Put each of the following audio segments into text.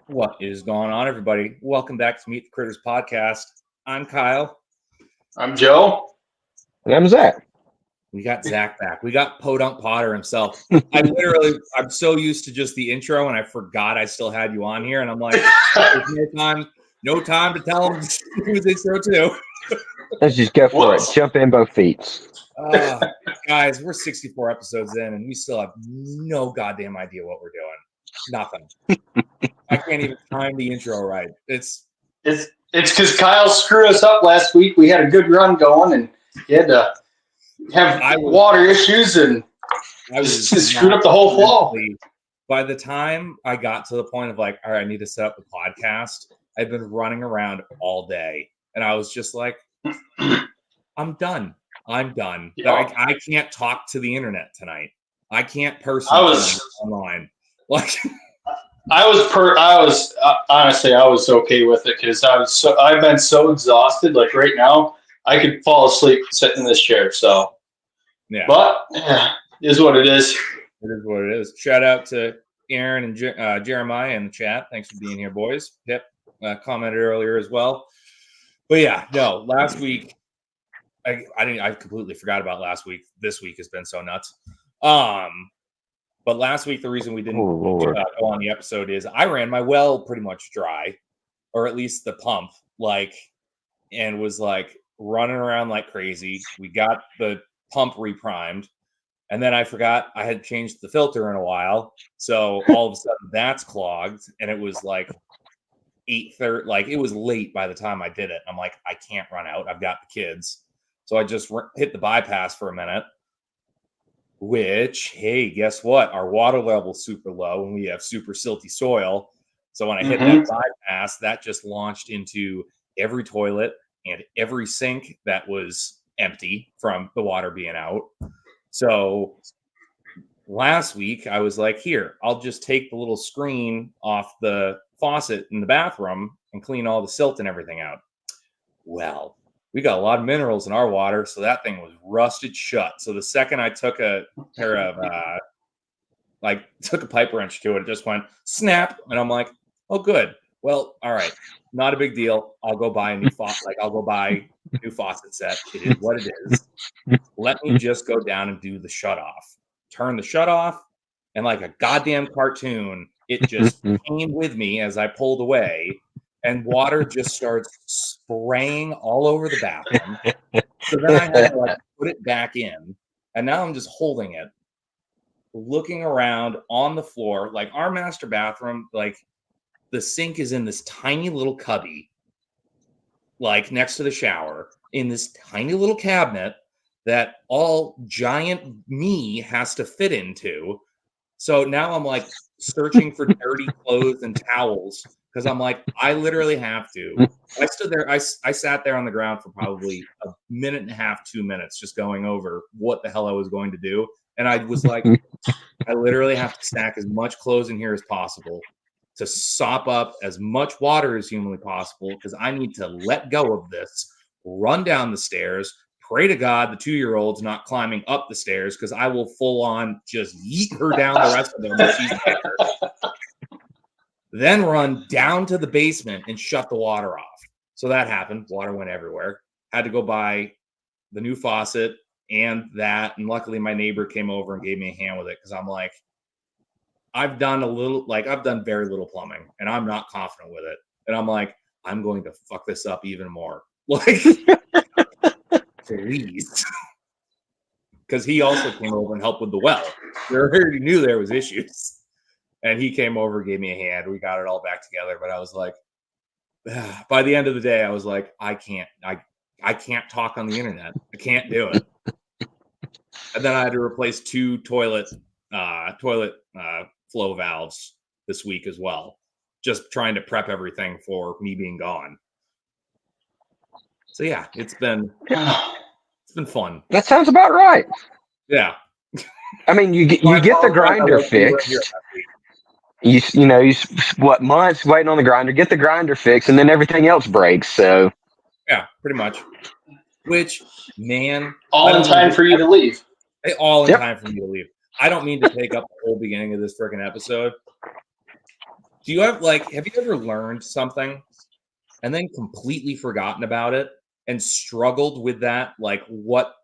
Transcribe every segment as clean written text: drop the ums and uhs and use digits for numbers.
What is going on, everybody? Welcome back to Meet the Critters podcast. I'm Kyle. I'm Joe. And I'm Zach. We got Zack back. We got Podunk Potter himself. I'm so used to just the intro, and I forgot I still had you on here. And I'm like, there's no time to tell him to do his intro too. Let's just go for it. Jump in both feet. Guys, we're 64 episodes in, and we still have no goddamn idea what we're doing. Nothing. I can't even time the intro right. It's because Kyle screwed us up last week. We had a good run going, and he had to have water issues, and I was screwed up the whole flow. By the time I got to the point of like, all right, I need to set up the podcast, I've been running around all day, and I was just like, I'm done. Yeah. I can't talk to the internet tonight. I can't personally online. Like. I was honestly, I was okay with it because I've been so exhausted. Like right now, I could fall asleep sitting in this chair. So, yeah, but it is what it is. It is what it is. Shout out to Aaron and Jeremiah in the chat. Thanks for being here, boys. Yep, commented earlier as well. But yeah, no, last week I completely forgot about last week. This week has been so nuts. But last week, the reason we didn't go on the episode is I ran my well pretty much dry, or at least the pump, and was running around like crazy. We got the pump reprimed, and then I forgot I had changed the filter in a while. So all of a sudden that's clogged, and it was like 8:30. It was late by the time I did it. I'm like, I can't run out. I've got the kids. So I just hit the bypass for a minute. Which, hey, guess what? Our water level's super low and we have super silty soil. So when I hit that bypass, that just launched into every toilet and every sink that was empty from the water being out. So last week, I was like, here, I'll just take the little screen off the faucet in the bathroom and clean all the silt and everything out. Well, we got a lot of minerals in our water, so that thing was rusted shut. So the second I took a pair of, took a pipe wrench to it, it just went snap, and I'm like, oh, good. Well, all right, not a big deal. I'll go buy a new faucet. I'll go buy a new faucet set. It is what it is. Let me just go down and do the shut off. Turn the shut off, and like a goddamn cartoon, it just came with me as I pulled away. And water just starts spraying all over the bathroom. So then I had to put it back in. And now I'm just holding it, looking around on the floor. Like our master bathroom, the sink is in this tiny little cubby, next to the shower, in this tiny little cabinet that all giant me has to fit into. So now I'm searching for dirty clothes and towels. Because I'm I literally have to. I stood there. I sat there on the ground for probably a minute and a half, 2 minutes, just going over what the hell I was going to do. And I was like, I literally have to stack as much clothes in here as possible to sop up as much water as humanly possible because I need to let go of this, run down the stairs, pray to God the 2-year-old's not climbing up the stairs because I will full on just yeet her down the rest of them if she's there. Then run down to the basement and shut the water off. So that happened. Water went everywhere. Had to go buy the new faucet and that. And luckily my neighbor came over and gave me a hand with it because I'm I've done very little plumbing and I'm not confident with it. And I'm I'm going to fuck this up even more. Please. Because he also came over and helped with the well. We already knew there was issues. And he came over, gave me a hand. We got it all back together. But I was by the end of the day, I was I can't talk on the internet. I can't do it. And then I had to replace 2 toilet flow valves this week as well. Just trying to prep everything for me being gone. So yeah, it's been fun. That sounds about right. Yeah. I mean, you get the grinder fixed. You months waiting on the grinder, get the grinder fixed, and then everything else breaks. So yeah, pretty much. Which, man, all in time for you to leave. All in time for me to leave. I don't mean to take up the whole beginning of this freaking episode. Do you have have you ever learned something and then completely forgotten about it and struggled with that, like what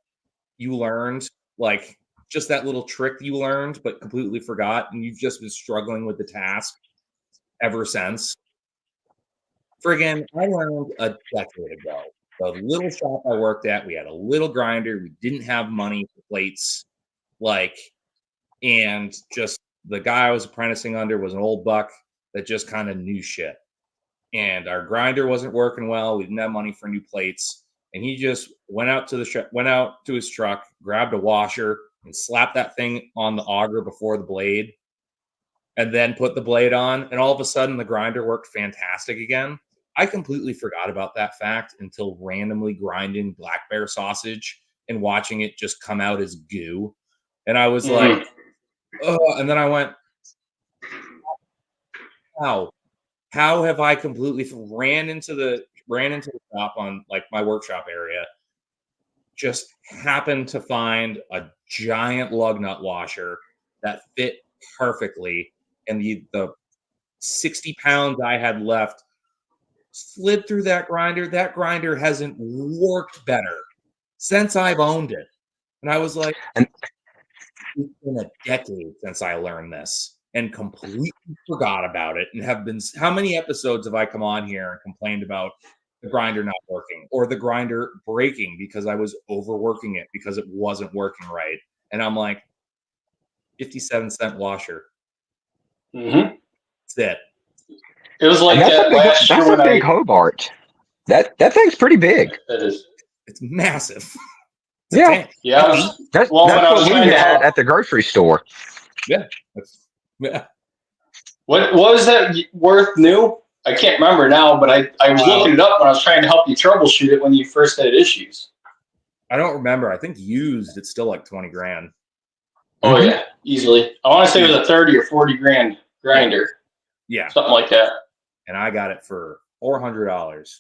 you learned, like just that little trick you learned, but completely forgot, and you've just been struggling with the task ever since? Friggin', I learned a decade ago. The little shop I worked at, we had a little grinder. We didn't have money for plates, and just the guy I was apprenticing under was an old buck that just kind of knew shit. And our grinder wasn't working well. We didn't have money for new plates, and he just went out to his truck, grabbed a washer, and slapped that thing on the auger before the blade, and then put the blade on. And all of a sudden, the grinder worked fantastic again. I completely forgot about that fact until randomly grinding black bear sausage and watching it just come out as goo. And I was like, oh, and then I went, wow. How have I completely ran into the shop on my workshop area, just happened to find a giant lug nut washer that fit perfectly, and the 60 pounds I had left slid through that grinder. That grinder hasn't worked better since I've owned it. And I was like, it's been a decade since I learned this, and completely forgot about it. And have been, how many episodes have I come on here and complained about the grinder not working or the grinder breaking because I was overworking it because it wasn't working right? And I'm like, 57-cent washer. Mm-hmm. That's it. It was like that's a big Hobart. That thing's pretty big. It is. It's massive. Yeah. That's what we had at the grocery store. Yeah. What was that worth new? I can't remember now, but I was looking it up when I was trying to help you troubleshoot it when you first had issues. I don't remember. I think used, it's still like 20 grand. Oh, yeah, easily. I want to say it was a 30 or 40 grand grinder. Yeah. Something like that. And I got it for $400.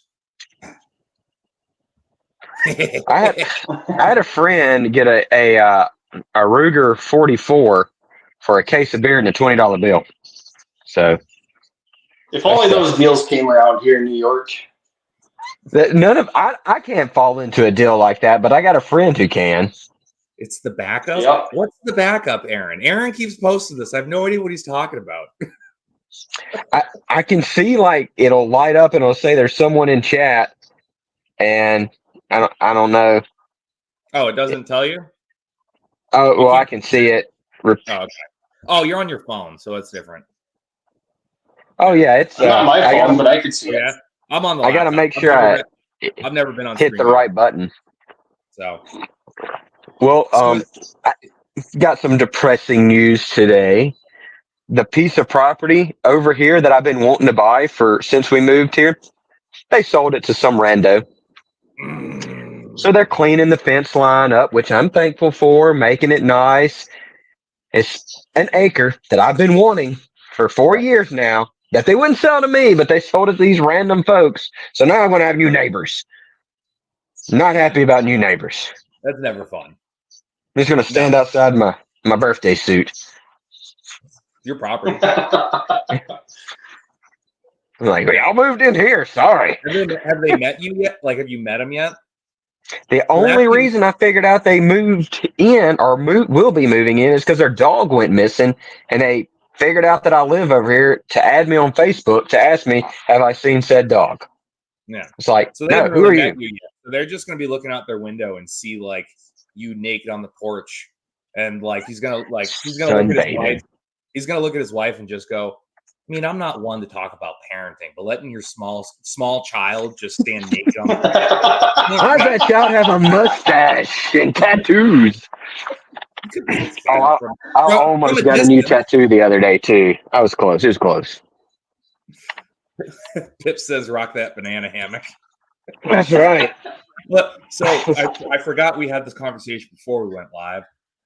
I had a friend get a Ruger 44 for a case of beer and a $20 bill. So, if only those deals came around here in New York. I can't fall into a deal like that, but I got a friend who can. It's the backup. Yep. What's the backup, Aaron? Aaron keeps posting this. I have no idea what he's talking about. I can see it'll light up and it'll say there's someone in chat, and I don't know. Oh, it doesn't tell you? Oh, well, I can see it. Oh, okay. Oh, you're on your phone, so it's different. Oh yeah, it's not my phone, but I can see it. I'm on the. I got to make sure I've never been on. Hit the right button. So, well, I got some depressing news today. The piece of property over here that I've been wanting to buy since we moved here, they sold it to some rando. So they're cleaning the fence line up, which I'm thankful for, making it nice. It's an acre that I've been wanting for 4 years now that they wouldn't sell to me, but they sold it to these random folks. So now I'm going to have new neighbors. Not happy about new neighbors. That's never fun. I'm just going to stand outside my birthday suit. Your property. I'm like, y'all moved in here. Sorry. Have they met you yet? Have you met them yet? The only reason I figured out they moved in or will be moving in is because their dog went missing, and they figured out that I live over here to add me on Facebook to ask me, have I seen said dog? Yeah. It's like, so they no, who are you? So they're just going to be looking out their window and see you naked on the porch, and he's going to look at his wife. He's going to look at his wife and just go, I mean, I'm not one to talk about parenting, but letting your small child just stand naked on the porch. I bet y'all have a mustache and tattoos. I almost got a new tattoo the other day, too. I was close. It was close. Pip says, rock that banana hammock. That's right. So I forgot we had this conversation before we went live.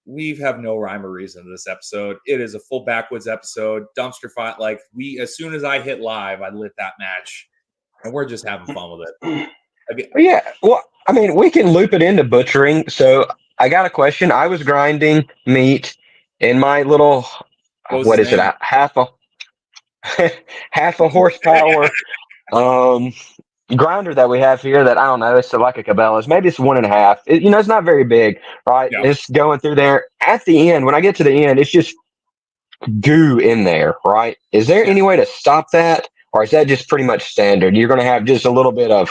We have no rhyme or reason to this episode. It is a full backwoods episode. Dumpster fight. As soon as I hit live, I lit that match, and we're just having fun with it. Yeah. Well, I mean, we can loop it into butchering. So I got a question. I was grinding meat in my little, what is it? Half half a horsepower grinder that we have here that I don't know, it's like a Cabela's. Maybe it's 1.5. It's not very big, right? Yeah. It's going through there. At the end, when I get to the end, it's just goo in there, right? Is there any way to stop that? Or is that just pretty much standard? You're going to have just a little bit of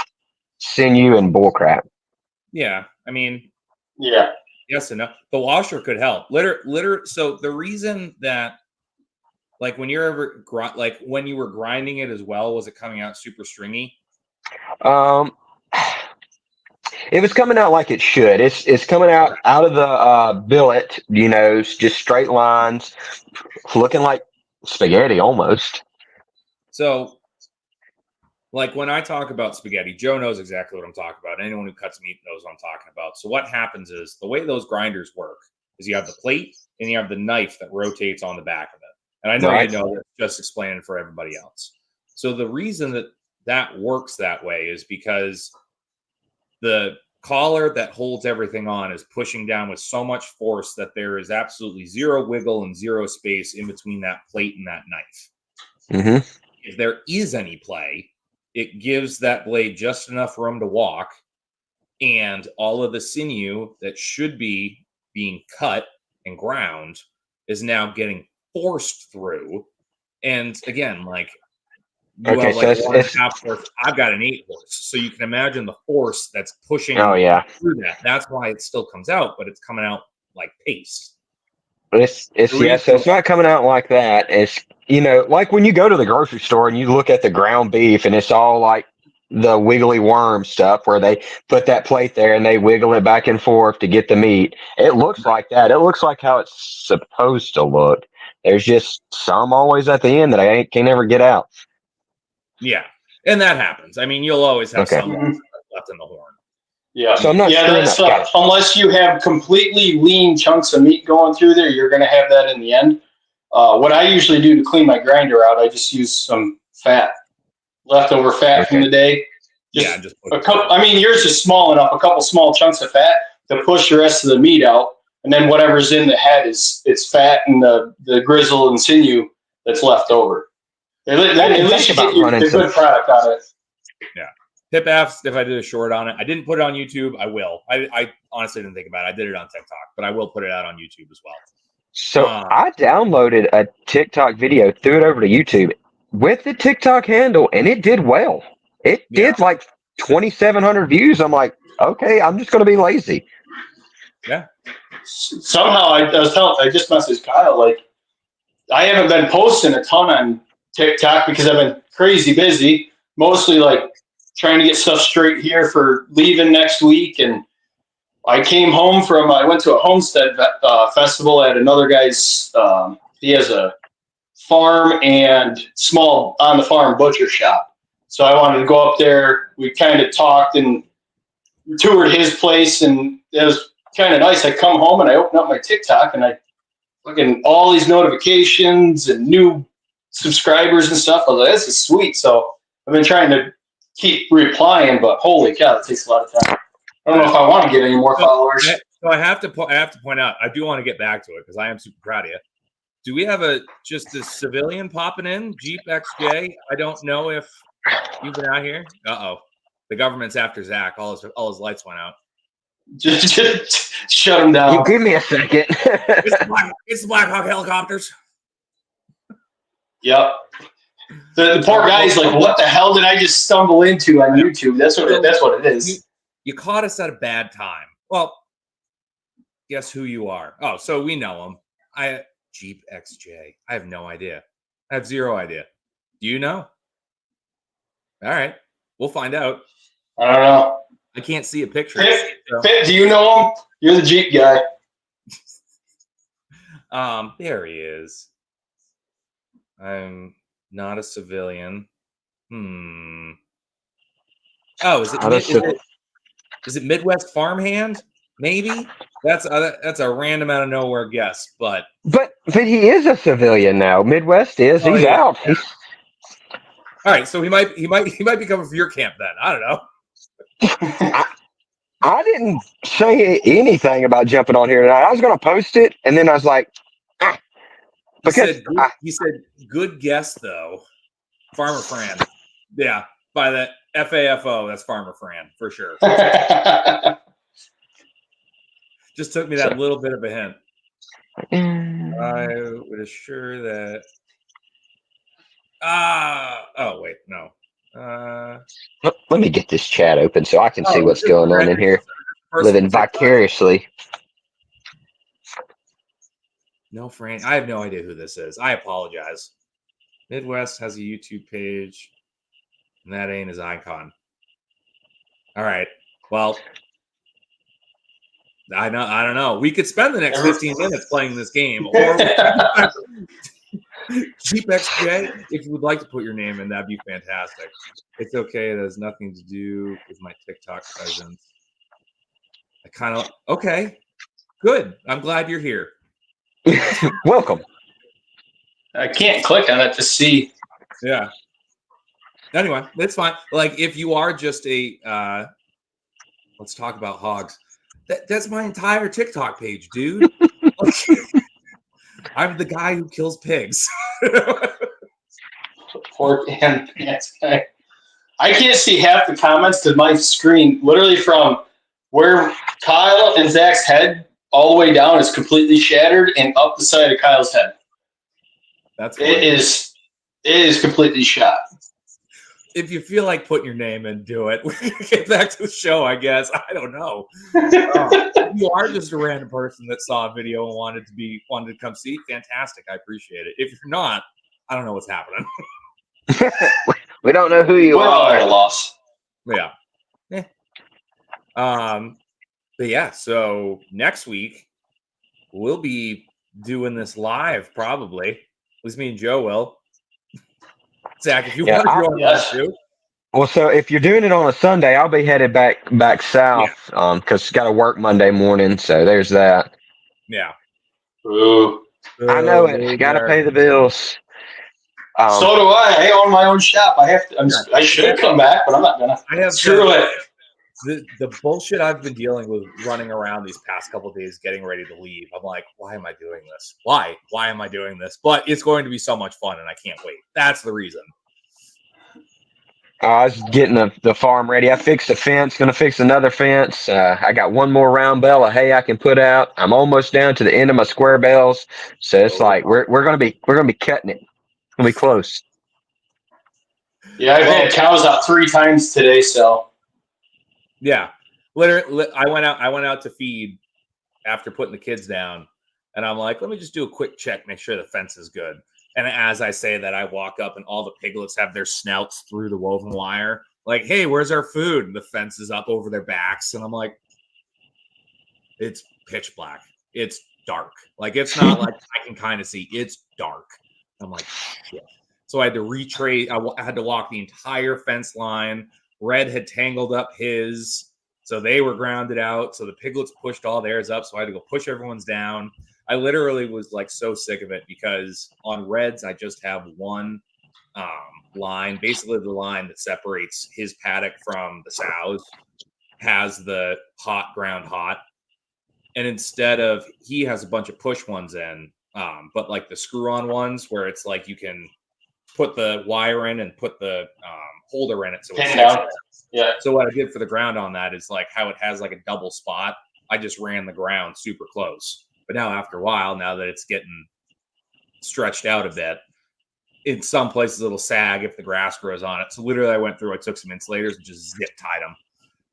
sinew and bullcrap. Yeah. I mean, Yeah. yes and no. The washer could help. So the reason that, like, when when you were grinding it as well, was it coming out super stringy? It was coming out like it should. It's coming out of the billet, just straight lines, looking like spaghetti almost. So, like, when I talk about spaghetti, Joe knows exactly what I'm talking about. Anyone who cuts meat knows what I'm talking about. So what happens is, the way those grinders work is you have the plate and you have the knife that rotates on the back of it. And I know Right. you know that, just explaining for everybody else. So the reason that works that way is because the collar that holds everything on is pushing down with so much force that there is absolutely zero wiggle and zero space in between that plate and that knife. Mm-hmm. If there is any play, it gives that blade just enough room to walk, and all of the sinew that should be being cut and ground is now getting forced through. And again, like, you have like a 1.5 horse. I've got an 8 horse, so you can imagine the force that's pushing through that. That's why it still comes out, but it's coming out like paste. So it's not coming out like that. It's like when you go to the grocery store and you look at the ground beef and it's all like the wiggly worm stuff where they put that plate there and they wiggle it back and forth to get the meat. It looks like that. It looks like how it's supposed to look. There's just some always at the end that I can never get out. Yeah, and that happens. I mean, you'll always have some left in the horn. Yeah, so I'm not that's unless you have completely lean chunks of meat going through there, you're going to have that in the end. What I usually do to clean my grinder out, I just use some fat, leftover fat from the day. Just a couple. I mean, yours is small enough. A couple small chunks of fat to push the rest of the meat out, and then whatever's in the head it's fat and the grizzle and sinew that's left over. At least you get the good product out of it. Yeah. Pip asked if I did a short on it. I didn't put it on YouTube. I will. I honestly didn't think about it. I did it on TikTok, but I will put it out on YouTube as well. So I downloaded a TikTok video, threw it over to YouTube with the TikTok handle, and it did well. It did like 2,700 views. I'm like, okay, I'm just going to be lazy. Yeah. Somehow I just messaged Kyle, like, I haven't been posting a ton on TikTok because I've been crazy busy, mostly like trying to get stuff straight here for leaving next week. And I came home I went to a homestead festival at another guy's, he has a farm and small on the farm butcher shop. So I wanted to go up there. We kind of talked and toured his place, and it was kind of nice. I come home and I open up my TikTok and I looking all these notifications and new subscribers and stuff. I was like, this is sweet. So I've been trying to keep replying, but holy cow, it takes a lot of time. I don't know if I want to get any more followers. So I have to point out, I do want to get back to it because I am super proud of you. Do we have just a civilian popping in? Jeep XJ? I don't know if you've been out here. The government's after Zach. All his lights went out. Just shut him down. You give me a second. It's the Black Hawk helicopters. Yep. The poor guy's like, what the hell did I just stumble into on YouTube? That's what it is. You caught us at a bad time. Well, guess who you are? Oh, so we know him. Jeep XJ. I have no idea. I have zero idea. Do you know? All right. We'll find out. I don't know. I can't see a picture. Pip, do you know him? You're the Jeep guy. There he is. I'm not a civilian. Oh, is it Midwest Farmhand? Maybe that's a random out of nowhere guess, but he is a civilian now. Midwest is he's out. Yeah. All right, so he might be coming from your camp then. I don't know. I didn't say anything about jumping on here tonight. I was going to post it, and then I was like, He said, good guess, though. Farmer Fran. Yeah, by the FAFO, that's Farmer Fran, for sure. Just took me that little bit of a hint. I would assure that. Oh, wait, no. Let me get this chat open so I can see what's going on in here. Living vicariously. No, Fran, I have no idea who this is. I apologize. Midwest has a YouTube page, and that ain't his icon. All right. Well, I don't know. We could spend the next 15 minutes playing this game, or Cheap XJ, if you would like to put your name in, that'd be fantastic. It's okay. It has nothing to do with my TikTok presence. Okay, good. I'm glad you're here. Welcome. I can't click on it to see. Yeah. Anyway, it's fine. Like, if you are just a, let's talk about hogs. That's my entire TikTok page, dude. I'm the guy who kills pigs. Pork and pants guy. I can't see half the comments to my screen. Literally from where Kyle and Zach's head all the way down is completely shattered, and up the side of Kyle's head. That's it is completely shot. If you feel like putting your name in, do it. We can get back to the show, I guess. I don't know. If you are just a random person that saw a video and wanted to come see, fantastic. I appreciate it. If you're not, I don't know what's happening. We don't know who you We're all at a loss. Yeah. But yeah, so next week we'll be doing this live, probably. At least me and Joe will. Zach, if you want to join us too. Well, so if you're doing it on a Sunday, I'll be headed back south because got to work Monday morning. So there's that. Yeah. Ooh. I know it. Got to pay the bills. So do I. I own my own shop. I have to. I should come back, but I'm not gonna. Screw it. The bullshit I've been dealing with running around these past couple of days getting ready to leave. I'm like, why am I doing this? Why am I doing this? But it's going to be so much fun and I can't wait. That's the reason. I was getting the farm ready. I fixed a fence, going to fix another fence. I got one more round bale of hay I can put out. I'm almost down to the end of my square bales. So it's like we're going to be cutting it. It's going to be close. Yeah, I've had cows out 3 times today, so. Yeah, literally, I went out to feed after putting the kids down, and I'm like, let me just do a quick check, make sure the fence is good. And as I say that, I walk up, and all the piglets have their snouts through the woven wire, like, "Hey, where's our food?" And the fence is up over their backs, and I'm like, it's pitch black, it's dark, like it's not like I can kind of see, it's dark. I'm like, shit. So I had to retrace. I had to walk the entire fence line. Red had tangled up his, so they were grounded out. So the piglets pushed all theirs up, so I had to go push everyone's down. I literally was like so sick of it because on Red's, I just have one line. Basically, the line that separates his paddock from the sows has the ground hot. And instead of, he has a bunch of push ones in, but like the screw-on ones where it's like you can put the wire in and put the holder in it. So yeah. So what I did for the ground on that is like how it has like a double spot. I just ran the ground super close. But now after a while, now that it's getting stretched out a bit, in some places it'll sag if the grass grows on it. So literally I went through, I took some insulators and just zip tied them.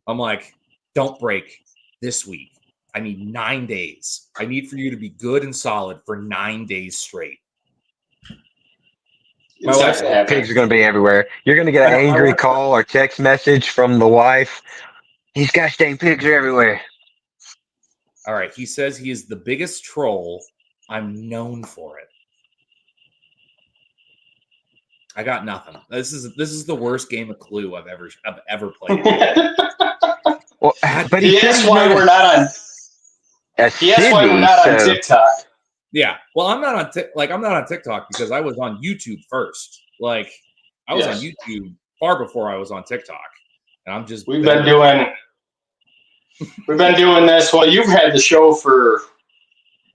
I'm like, don't break this week. I need 9 days. I need for you to be good and solid for 9 days straight. My wife's pigs are going to be everywhere. You're going to get an angry call or text message from the wife. These gosh dang pigs are everywhere. All right. He says he is the biggest troll. I'm known for it. I got nothing. This is the worst game of Clue I've ever played. Well, but that's why we're not on. That's why we're not on TikTok. Yeah, well, I'm not on TikTok because I was on YouTube first. Like, I was on YouTube far before I was on TikTok, and I'm just we've been doing this. Well, you've had the show for a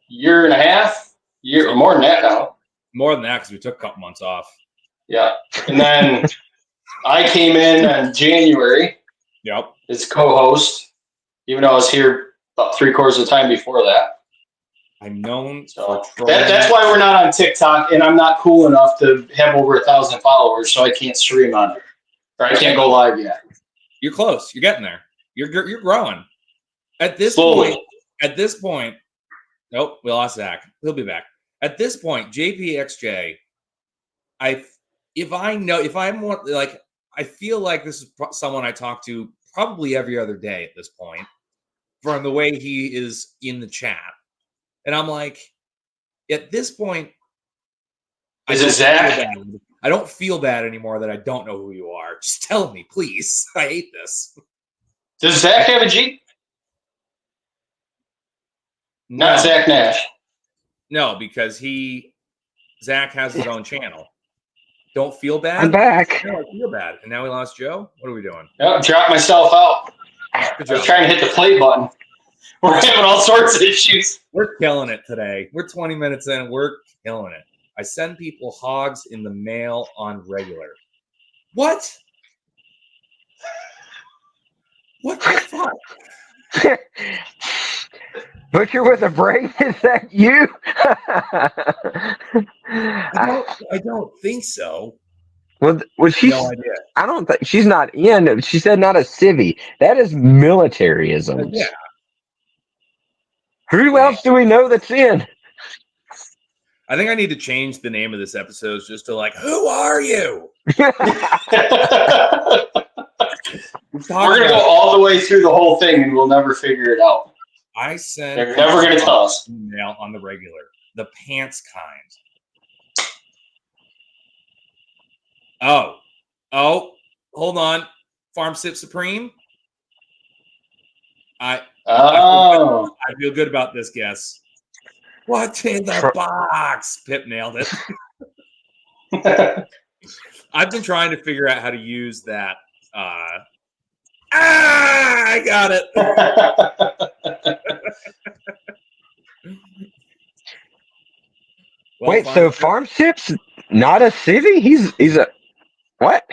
year and a half, or more than that now. More than that, because we took a couple months off. Yeah. And then I came in January. Yep. As co-host, even though I was here about 3/4 of the time before that. I'm known so for that's why we're not on TikTok, and I'm not cool enough to have over 1,000 followers, so I can't stream on it, or I can't go live yet. You're close. You're getting there. You're growing. At this point, nope, we lost Zach. He'll be back. At this point, JPXJ, I feel like this is someone I talk to probably every other day at this point, from the way he is in the chat. And I'm like, at this point, is it Zach? I don't feel bad anymore that I don't know who you are. Just tell me, please. I hate this. Does Zach have a G? No. Not Zach Nash. No, because Zach has his own channel. Don't feel bad. I'm back. No, I feel bad. And now we lost Joe. What are we doing? Oh, dropped myself out. I was trying to hit the play button. We're having all sorts of issues. We're killing it today. We're 20 minutes in. We're killing it. I send people hogs in the mail on regular. What? What the fuck? Butcher with a brain? Is that you? I don't think so. Well, she's no idea. I don't think she's not in. She said not a civvy. That is militarism. Yeah. Who else do we know that's in? I think I need to change the name of this episode just to like, who are you? We're gonna go all the way through the whole thing and we'll never figure it out. They're never gonna tell us. Email on the regular, the pants kind. Oh, hold on. Farm Sip Supreme. I feel good about this guess. What's in the box? Pip nailed it. I've been trying to figure out how to use that. I got it. Well, wait, so Farm Sip's not a civvy? He's a what?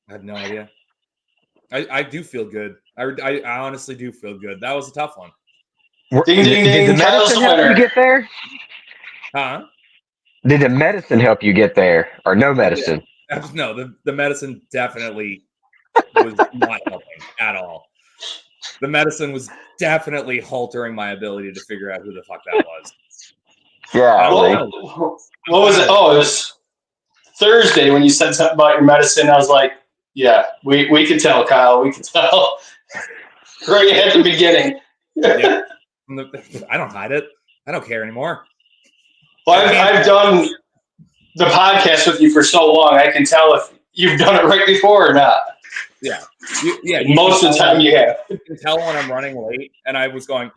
I have no idea. I do feel good. I honestly do feel good. That was a tough one. Ding, ding, ding. Did the medicine help you get there? Huh? Did the medicine help you get there, or no medicine? Yeah. No, the medicine definitely was not helping at all. The medicine was definitely haltering my ability to figure out who the fuck that was. Yeah. What was it? Oh, it was Thursday when you said something about your medicine. I was like, yeah, we could tell, Kyle. We could tell. Right at the beginning. Yeah. I don't hide it. I don't care anymore. Well, I've done the podcast with you for so long. I can tell if you've done it right before or not. Yeah. Most of the time you have. You can tell when I'm running late, and I was going.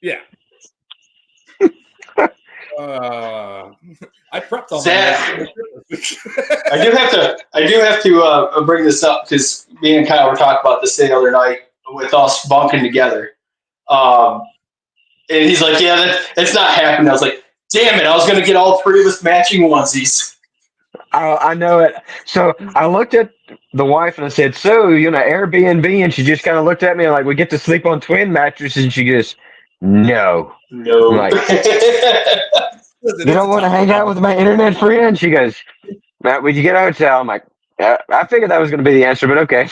Yeah. I prepped on that. I do have to bring this up because me and Kyle were talking about this the other night with us bunking together. And he's like, "Yeah, that's not happening." I was like, "Damn it! I was going to get all three of us matching onesies." I know it. So I looked at the wife and I said, "So, Airbnb," and she just kind of looked at me like, "We get to sleep on twin mattresses," and she goes, "No." I'm like, "You don't want to hang out with my internet friend?" She goes, "Matt, would you get a hotel?" I'm like, "Yeah, I figured that was going to be the answer, but okay."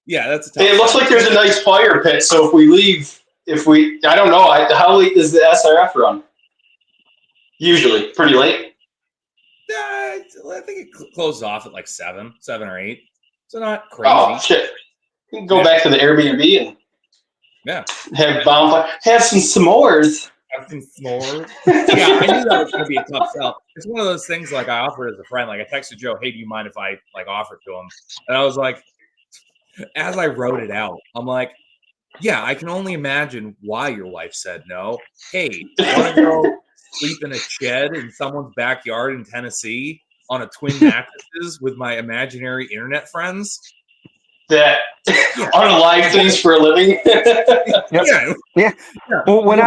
Yeah, that's a tough. Hey, it looks like there's a nice fire pit. So if we leave, I don't know, how late does the SRF run? Usually, pretty late. I think it closes off at like 7 or 8. So not crazy. Oh shit! You can go back to the Airbnb and have bonfire, have some s'mores. Have some s'mores. Yeah, I knew that was going to be a tough sell. It's one of those things like I offered as a friend. Like I texted Joe, "Hey, do you mind if I like offer it to him?" And I was like, as I wrote it out, I'm like, "Yeah, I can only imagine why your wife said no." Hey, want to go sleep in a shed in someone's backyard in Tennessee on a twin mattresses with my imaginary internet friends? that unalive things for a living. Yeah. Well, when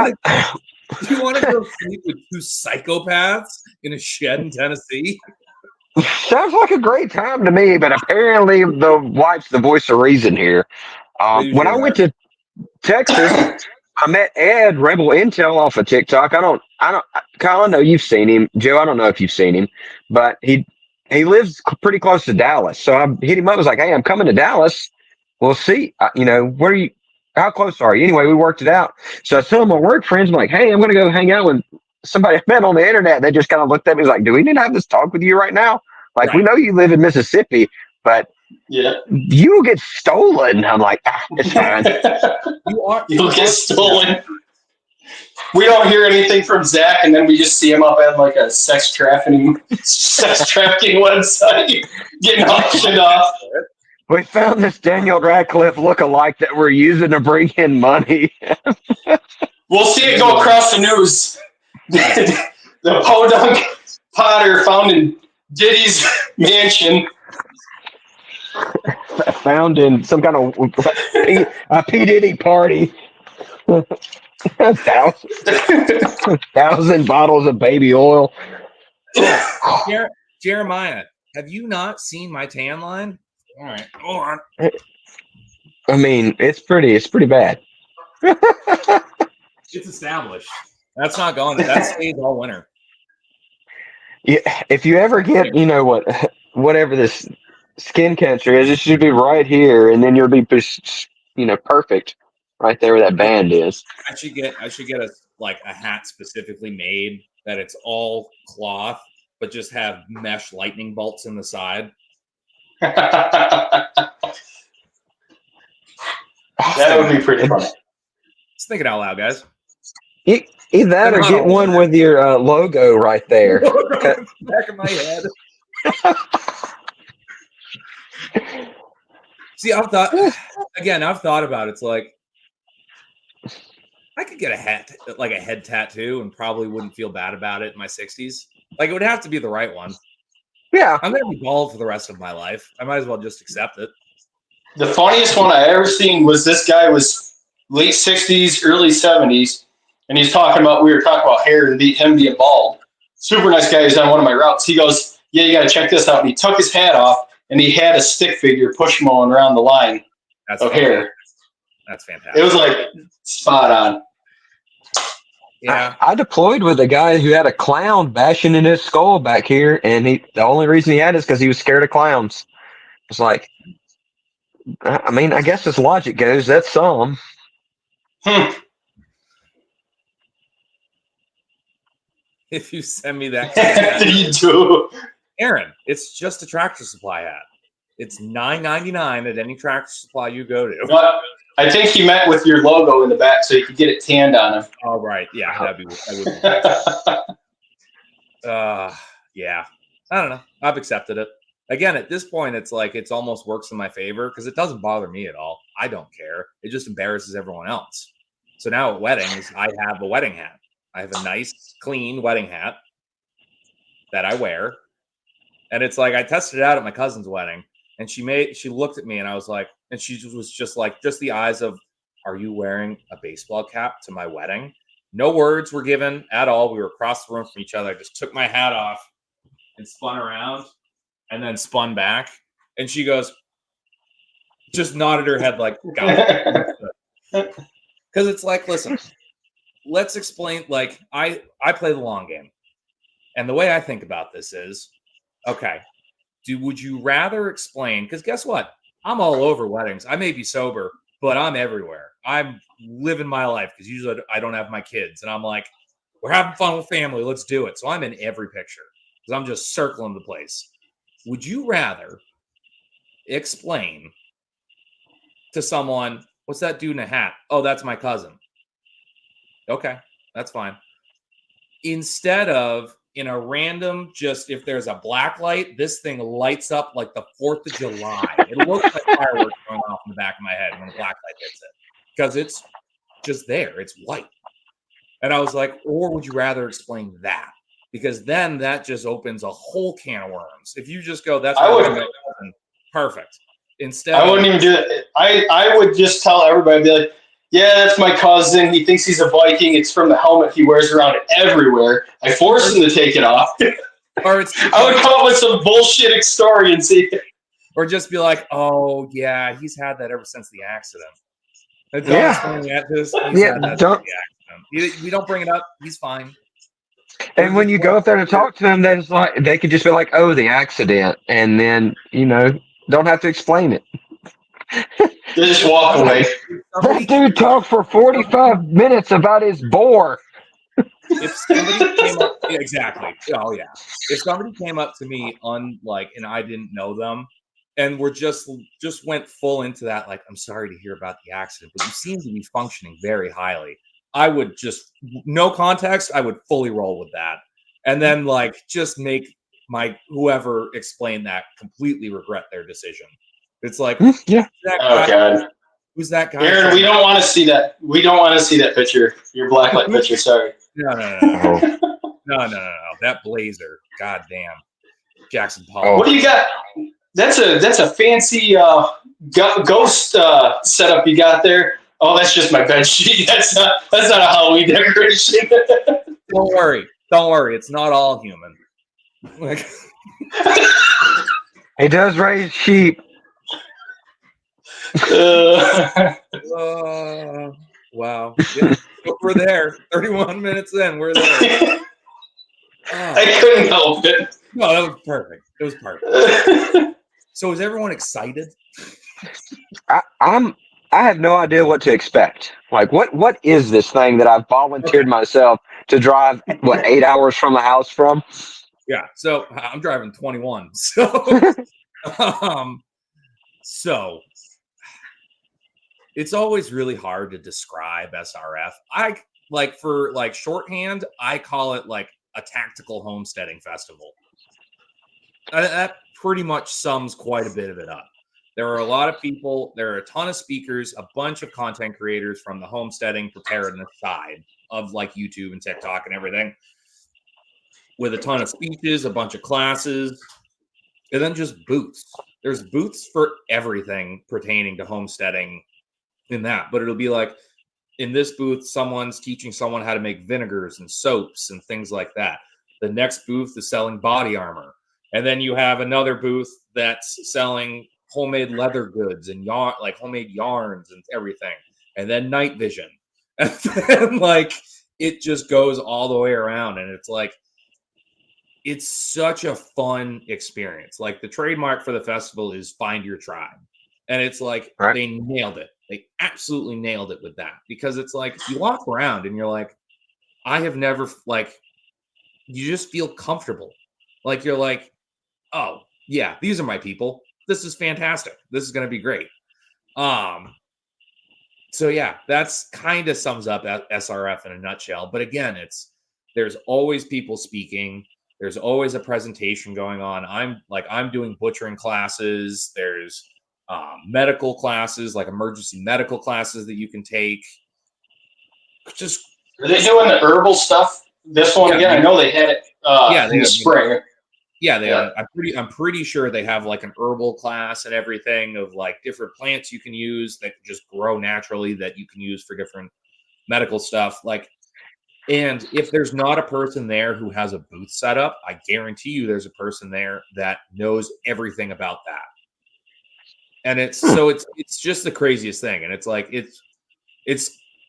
you want to go sleep with two psychopaths in a shed in Tennessee? sounds like a great time to me, but apparently the wife's the voice of reason here. When I went to Texas, I met Ed Rebel Intel off of TikTok. Kyle, I know you've seen him. Joe, I don't know if you've seen him, but he lives pretty close to Dallas. So I hit him up. I was like, hey, I'm coming to Dallas. We'll see. Where are you? How close are you? Anyway, we worked it out. So I told my work friends, I'm like, hey, I'm going to go hang out with somebody I met on the internet. They just kind of looked at me like, do we need to have this talk with you right now? Like, we know you live in Mississippi, but you will get stolen. I'm like, it's fine. You'll get stolen. We don't hear anything from Zach, and then we just see him up at like a sex trafficking website getting auctioned off. We found this Daniel Radcliffe look-alike that we're using to bring in money. We'll see it go across the news. The podunk Potter found in Diddy's mansion. Found in some kind of a P. Diddy party. 1,000 bottles of baby oil. Jeremiah, have you not seen my tan line? All right, hold on. I mean, it's pretty bad. It's established. That's not going. That stays all winter. Yeah, if you ever get, whatever this skin cancer is, it should be right here, and then you'll be, perfect right there where that band is. I should get a hat specifically made that it's all cloth, but just have mesh lightning bolts in the side. That would be pretty funny. Just thinking out loud, guys. Either that or get one with your logo right there. Back of my head. See, I've thought about it. It's like I could get a head tattoo and probably wouldn't feel bad about it in my 60s. Like, it would have to be the right one. Yeah. I'm going to be bald for the rest of my life. I might as well just accept it. The funniest one I ever seen was this guy was late 60s, early 70s, and we were talking about hair and him being bald. Super nice guy. He's on one of my routes. He goes, yeah, you got to check this out. And he took his hat off, and he had a stick figure push mowing around the line of hair. That's fantastic. It was like spot on. Yeah, I deployed with a guy who had a clown bashing in his skull back here, and the only reason he had it is because he was scared of clowns. It's like, I mean, I guess as logic goes, that's some. If you send me that, you do, Aaron. It's just a Tractor Supply hat. It's $9.99 at any Tractor Supply you go to. But I think he meant with your logo in the back, so you could get it tanned on him. Oh, right. Yeah, that would be yeah. I don't know. I've accepted it. Again, at this point, it's like it's almost works in my favor because it doesn't bother me at all. I don't care. It just embarrasses everyone else. So now at weddings, I have a wedding hat. I have a nice, clean wedding hat that I wear. And it's like I tested it out at my cousin's wedding. And she looked at me and I was like, and she was just like, just the eyes of, are you wearing a baseball cap to my wedding? No words were given at all. We were across the room from each other. I just took my hat off and spun around and then spun back. And she goes, just nodded her head like, got it. Because it's like, listen, let's explain. Like, I play the long game. And the way I think about this is, okay, would you rather explain? Because guess what? I'm all over weddings. I may be sober, but I'm everywhere. I'm living my life because usually I don't have my kids. And I'm like, we're having fun with family. Let's do it. So I'm in every picture because I'm just circling the place. Would you rather explain to someone, what's that dude in a hat? Oh, that's my cousin. Okay, that's fine. Instead of in a random, just if there's a black light, this thing lights up like the 4th of July. It looks like fireworks going off in the back of my head when a black light hits it because it's just there. It's white. And I was like, or would you rather explain that? Because then that just opens a whole can of worms. If you just go, that's perfect. Instead, I wouldn't even do that. I would just tell everybody, I'd be like, yeah, that's my cousin. He thinks he's a Viking. It's from the helmet he wears around everywhere. I forced him to take it off. or it's I would come up with some bullshit story and see. or just be like, oh yeah, he's had that ever since the accident. Don't Yeah. explain that. He's Yeah, had that don't- since the accident. We don't bring it up. He's fine. And when you go up there to talk to them, they could just be like, "Oh, the accident," and then don't have to explain it. They just walk away. That dude talked for 45 minutes about his boar. If somebody came up, yeah, exactly. Oh yeah. If somebody came up to me and I didn't know them, and we're just went full into that, like, I'm sorry to hear about the accident, but you seem to be functioning very highly. I would just, no context, I would fully roll with that. And then just make my whoever explained that completely regret their decision. It's like, Yeah. Oh God, who's that guy? Aaron, we don't want to see that. We don't want to see that picture. Your blacklight picture. Sorry. No. No. That blazer. God damn. Jackson Pollock. Oh. What do you got? That's a fancy ghost setup you got there. Oh, that's just my bed sheet. That's not a Halloween decoration. Don't worry. It's not all human. He does raise sheep. Wow. Yeah, we're there. 31 minutes in. We're there. I couldn't help it. No, that was perfect. It was perfect. So is everyone excited? I have no idea what to expect. Like, what is this thing that I've volunteered myself to drive 8 hours from the house from? Yeah. So I'm driving 21. So it's always really hard to describe SRF. For shorthand, I call it like a tactical homesteading festival. That pretty much sums quite a bit of it up. There are a lot of people, there are a ton of speakers, a bunch of content creators from the homesteading preparedness side of YouTube and TikTok and everything, with a ton of speeches, a bunch of classes, and then just booths. There's booths for everything pertaining to homesteading in that, but it'll be like, in this booth, someone's teaching someone how to make vinegars and soaps and things like that. The next booth is selling body armor. And then you have another booth that's selling homemade leather goods and homemade yarns and everything. And then night vision. And then it just goes all the way around. And it's such a fun experience. The trademark for the festival is find your tribe. And it's right. They nailed it. They absolutely nailed it with that, because it's you walk around and you're like, I have never you just feel comfortable. You're like, oh yeah, these are my people. This is fantastic. This is going to be great. So yeah, that's kind of sums up SRF in a nutshell. But again, there's always people speaking. There's always a presentation going on. I'm doing butchering classes. There's medical classes, emergency medical classes that you can take. Just are they doing the herbal stuff? This one again, I know they had it in the spring. Yeah, they are. I'm pretty sure they have an herbal class and everything of different plants you can use that just grow naturally that you can use for different medical stuff. And if there's not a person there who has a booth set up, I guarantee you there's a person there that knows everything about that. And it's just the craziest thing. And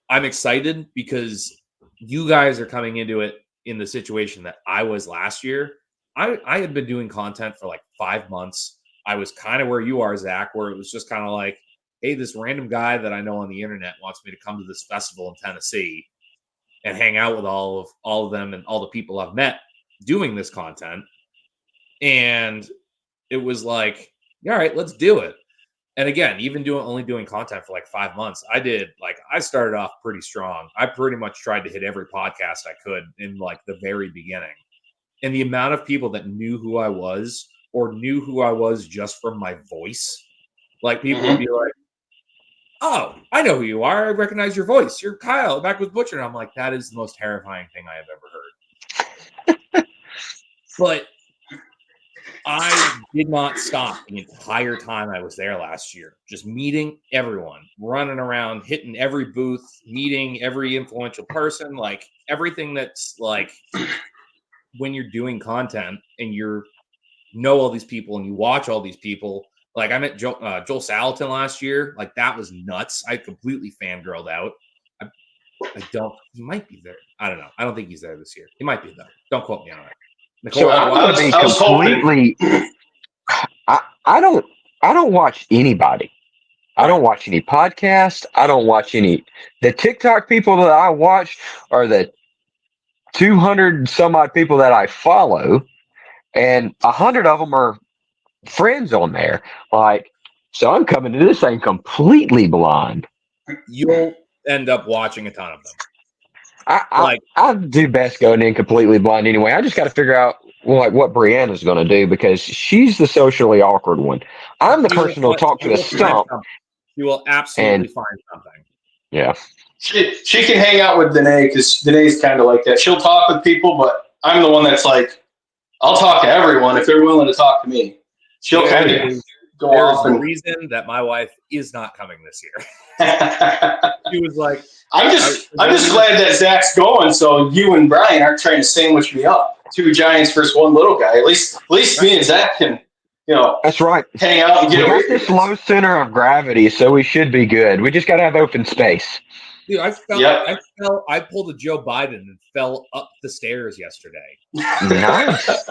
I'm excited because you guys are coming into it in the situation that I was last year. I had been doing content for 5 months. I was kind of where you are, Zach, where it was just kind of hey, this random guy that I know on the internet wants me to come to this festival in Tennessee and hang out with all of them and all the people I've met doing this content. And it was all right, let's do it. And again, even only doing content for 5 months, I started off pretty strong. I pretty much tried to hit every podcast I could in the very beginning. And the amount of people that knew who I was or knew who I was just from my voice, people would be like, oh, I know who you are. I recognize your voice. You're Kyle, Backwoods Butcher. And I'm like, that is the most terrifying thing I have ever heard. But I did not stop the entire time I was there last year. Just meeting everyone, running around, hitting every booth, meeting every influential person, like everything that's like when you're doing content and you know all these people and you watch all these people. Like I met Joel Salatin last year. Like that was nuts. I completely fangirled out. He might be there. I don't know. I don't think he's there this year. He might be though. Don't quote me on it. Nicole, So I'm going to be completely. I don't watch anybody. I don't watch any podcasts. I don't watch any. The TikTok people that I watch are the 200 some odd people that I follow, and 100 of them are friends on there. Like, so I'm coming to this thing completely blind. You'll end up watching a ton of them. I do best going in completely blind anyway. I just got to figure out like what Brianna's going to do because she's the socially awkward one. I'm the person who'll talk to the stump. You will absolutely find something. Yeah. She can hang out with Danae because Danae's kind of like that. She'll talk with people, but I'm the one that's like, I'll talk to everyone if they're willing to talk to me. She'll kind of go off. There's a reason that my wife is not coming this year. She was like, I'm just glad that Zach's going, so you and Brian aren't trying to sandwich me up. 2 giants versus 1 little guy. At least me and Zach can, that's right. Hang out and get away. We got this low center of gravity, so we should be good. We just got to have open space. Dude, I pulled a Joe Biden and fell up the stairs yesterday. Nice.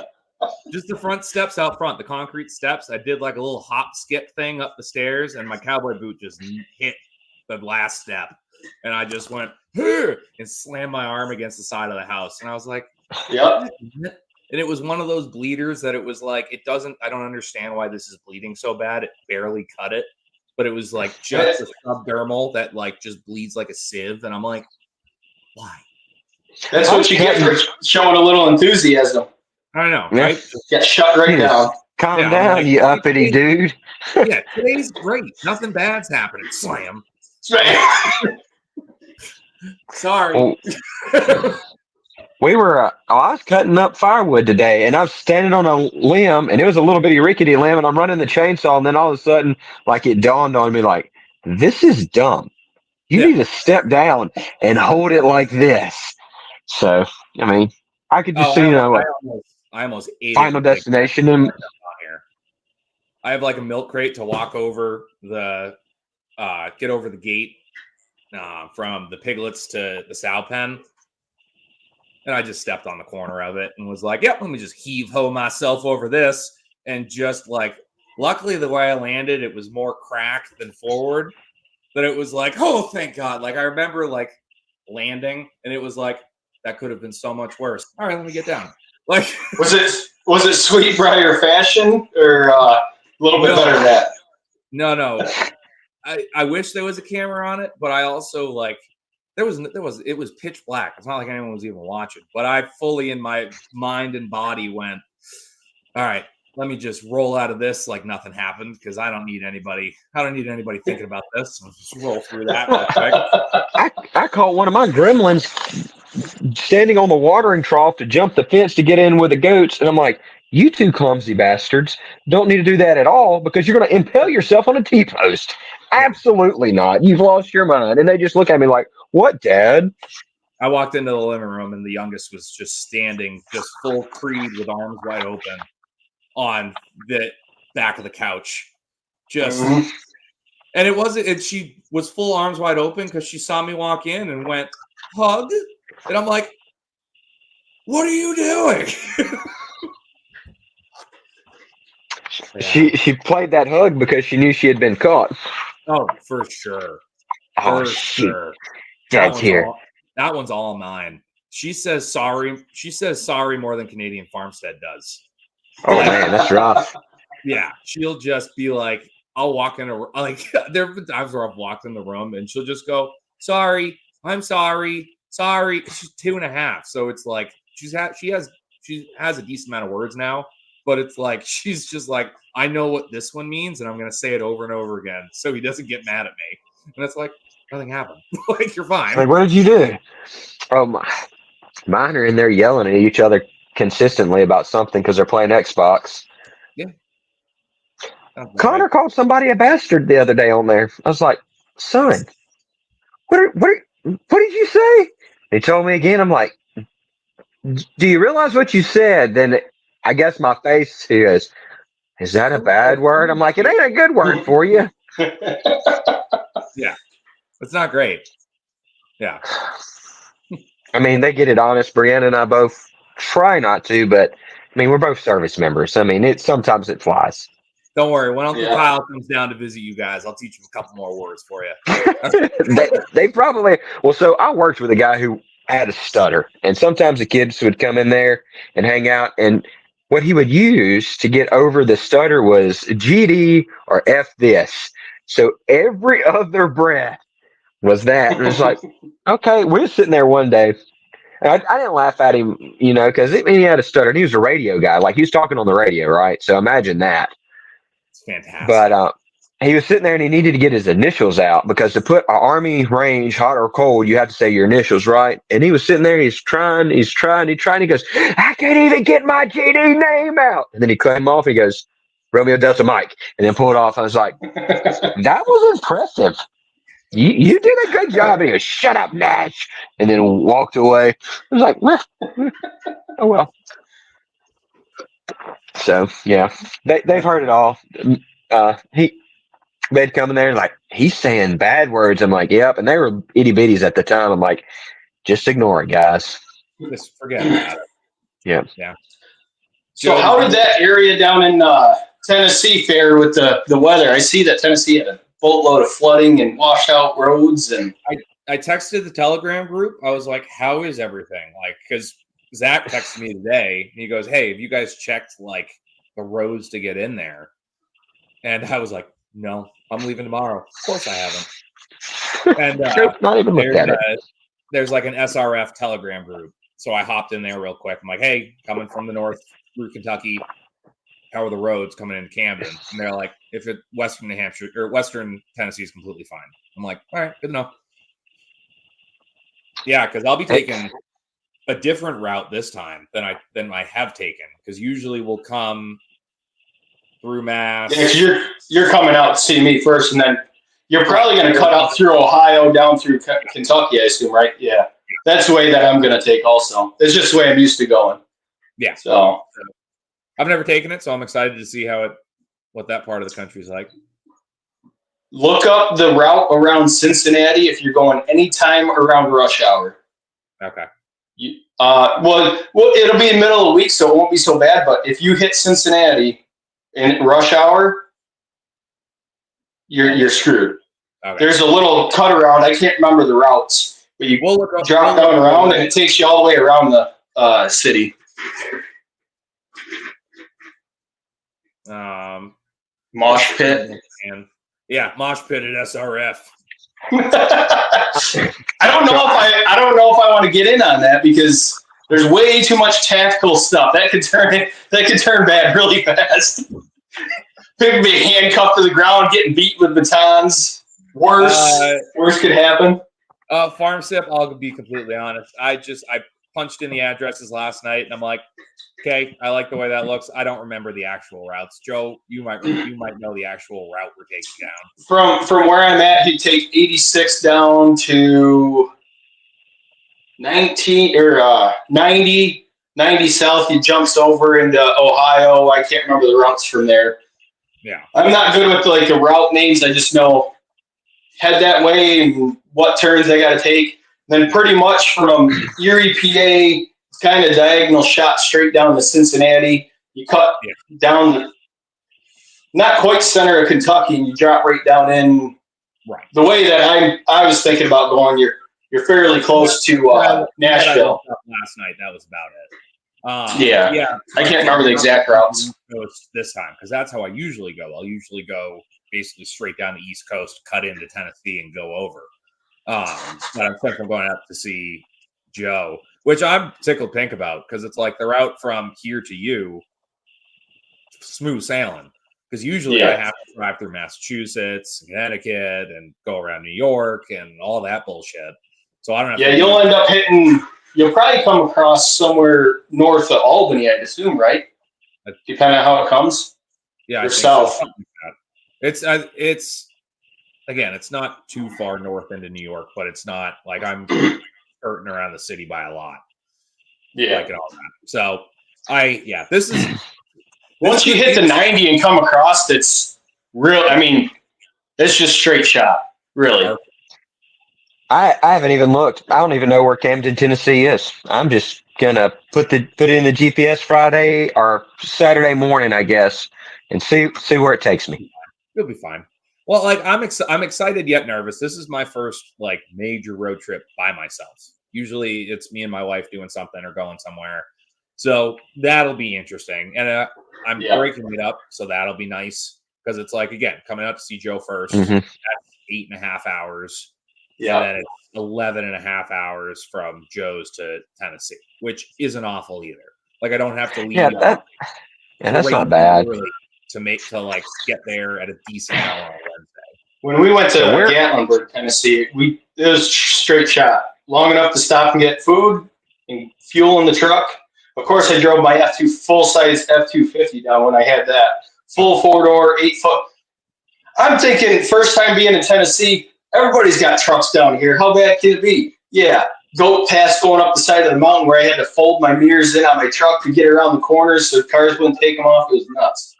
Just the front steps out front, the concrete steps. I did like a little hop skip thing up the stairs, and my cowboy boot just hit the last step. And I just went and slammed my arm against the side of the house. And I was like, yep. And it was one of those bleeders that it was like, I don't understand why this is bleeding so bad. It barely cut it, but it was like just a subdermal that like just bleeds like a sieve. And I'm like, why? That's what you get for showing a little enthusiasm. I don't know, right? Get shut right down. Calm down, like, you uppity dude. Yeah, today's great. Nothing bad's happening. Slam. Sorry. I was cutting up firewood today, and I was standing on a limb, and it was a little bitty rickety limb, and I'm running the chainsaw, and then all of a sudden, like, it dawned on me, like, this is dumb. You need to step down and hold it like this. So, I mean, I could just see, I almost ate Final Destination. And I have like a milk crate to walk over get over the gate from the piglets to the sow pen. And I just stepped on the corner of it and was like, yep, let me just heave-ho myself over this. And just like, luckily the way I landed, it was more cracked than forward. But it was like, oh, thank God. Like I remember like landing and it was like, that could have been so much worse. All right, let me get down. Like, was it Sweetbriar fashion or a little bit better than that? No. I wish there was a camera on it, but I also like it was pitch black. It's not like anyone was even watching. But I fully in my mind and body went, all right, let me just roll out of this like nothing happened because I don't need anybody thinking about this. I'll just roll through that real quick. I caught one of my gremlins standing on the watering trough to jump the fence to get in with the goats. And I'm like, you two clumsy bastards don't need to do that at all because you're going to impale yourself on a T-post. Absolutely not. You've lost your mind. And they just look at me like, what, Dad? I walked into the living room and the youngest was just standing, just full creed with arms wide open on the back of the couch. And it wasn't, and she was full arms wide open because she saw me walk in and went, hug? And I'm like, what are you doing? She played that hug because she knew she had been caught. Oh, for sure. For sure. Dad's here. That one's all mine. She says sorry. She says sorry more than Canadian Farmstead does. Oh, man, that's rough. Yeah. She'll just be like, I'll walk in like there have been times where I've walked in the room and she'll just go, sorry, I'm sorry. Sorry. She's 2.5. So it's like she has a decent amount of words now, but it's like she's just like, I know what this one means, and I'm gonna say it over and over again so he doesn't get mad at me. And it's like, nothing happened. Like, you're fine. Like, what did you do? Mine are in there yelling at each other consistently about something because they're playing Xbox. Yeah. Connor called somebody a bastard the other day on there. I was like, son, what did you say? He told me again. I'm like, do you realize what you said? Then I guess my face is that a bad word? I'm like, it ain't a good word for you. Yeah, it's not great. Yeah. I mean, they get it honest. Brianna and I both try not to, but I mean, we're both service members. I mean, sometimes it flies. Don't worry. When Uncle Kyle comes down to visit you guys, I'll teach him a couple more words for you. they probably so I worked with a guy who had a stutter, and sometimes the kids would come in there and hang out, and what he would use to get over the stutter was GD or F this. So every other breath was that, and it's like, okay, we're sitting there one day. I didn't laugh at him, because he had a stutter. And he was a radio guy, like he was talking on the radio, right? So imagine that. It's fantastic. But he was sitting there and he needed to get his initials out because to put an Army range, hot or cold, you have to say your initials, right? And he was sitting there, he's trying, he goes, I can't even get my GD name out. And then he cut him off. He goes, Romeo Delta Mike, and then pulled off. I was like, that was impressive. You did a good job. And he goes, shut up, Nash. And then walked away. I was like, oh, well. So, yeah, they've heard it all. They'd come in there and like, he's saying bad words. I'm like, yep. And they were itty bitties at the time. I'm like, just ignore it, guys. Just forget about it. Yeah. Yeah. So how did that area down in Tennessee fare with the weather? I see that Tennessee had a boatload of flooding and washed out roads. And I texted the Telegram group. I was like, how is everything? Like, because Zach texted me today and he goes, hey, have you guys checked like the roads to get in there? And I was like, no, I'm leaving tomorrow. Of course I haven't. And not even looked at it. There's like an SRF Telegram group. So I hopped in there real quick. I'm like, hey, coming from the north through Kentucky, how are the roads coming into Camden? And they're like, if it Western New Hampshire or Western Tennessee is completely fine. I'm like, all right, good enough. Yeah, because I'll be taking a different route this time than I have taken. Because usually we'll come through Mass. Yeah, you're coming out to see me first, and then you're probably going to cut out through Ohio down through Kentucky, I assume, right? Yeah, that's the way that I'm going to take. Also, it's just the way I'm used to going. Yeah. So I've never taken it, so I'm excited to see what that part of the country is like. Look up the route around Cincinnati if you're going anytime around rush hour. Okay. Well, it'll be in the middle of the week, so it won't be so bad. But if you hit Cincinnati in rush hour, you're screwed. Okay. There's a little cut around. I can't remember the routes, but you drop down around, and it takes you all the way around the city. Mosh pit. Yeah, mosh pit at SRF. I don't know if I want to get in on that because there's way too much tactical stuff that could turn bad really fast. People be handcuffed to the ground, getting beat with batons. Worse could happen. Farm Sip, I'll be completely honest. I punched in the addresses last night, and I'm like, okay, I like the way that looks. I don't remember the actual routes. Joe, you might know the actual route we're taking down. From where I'm at, you take 86 down to 19 or 90 south. He jumps over into Ohio. I can't remember the routes from there. Yeah, I'm not good with like the route names. I just know head that way and what turns I got to take. Then pretty much from Erie, PA, kind of diagonal shot straight down to Cincinnati. You cut down not quite center of Kentucky, and you drop right down in. Right. The way that I was thinking about going, you're fairly close to Nashville. Last night, that was about it. Yeah. I can't remember the exact routes this time because that's how I usually go. I'll usually go basically straight down the East Coast, cut into Tennessee, and go over. But I'm thinking I'm going out to see Joe, which I'm tickled pink about because it's like the route from here to you, smooth sailing. Because usually I have to drive through Massachusetts, Connecticut, and go around New York and all that bullshit. So I don't have. Yeah, you'll probably come across somewhere north of Albany, I'd assume, right? Depending on how it comes. Yeah, I Or think south. so. It's again, it's not too far north into New York, but it's not like I'm skirting around the city by a lot. Yeah. Like and all that. So this is once you hit the 90 and come across, it's real. I mean, it's just straight shot, really. I haven't even looked. I don't even know where Camden, Tennessee is. I'm just gonna put it in the GPS Friday or Saturday morning, I guess, and see where it takes me. You'll be fine. Well, like I'm excited yet nervous. This is my first like major road trip by myself. Usually it's me and my wife doing something or going somewhere. So that'll be interesting. And I'm breaking it up, so that'll be nice because it's like again coming out to see Joe 1st. That's 8.5 hours. Yeah. And then it's 11.5 hours from Joe's to Tennessee, which isn't awful either. Like I don't have to leave. That's not bad. To like get there at a decent hour on Wednesday. When we went to Gatlinburg, Tennessee, it was straight shot. Long enough to stop and get food and fuel in the truck. Of course, I drove my full-size F-250 down when I had that. Full 4-door, 8-foot. I'm thinking, first time being in Tennessee, everybody's got trucks down here. How bad can it be? Yeah, going up the side of the mountain where I had to fold my mirrors in on my truck to get around the corners so cars wouldn't take them off. It was nuts.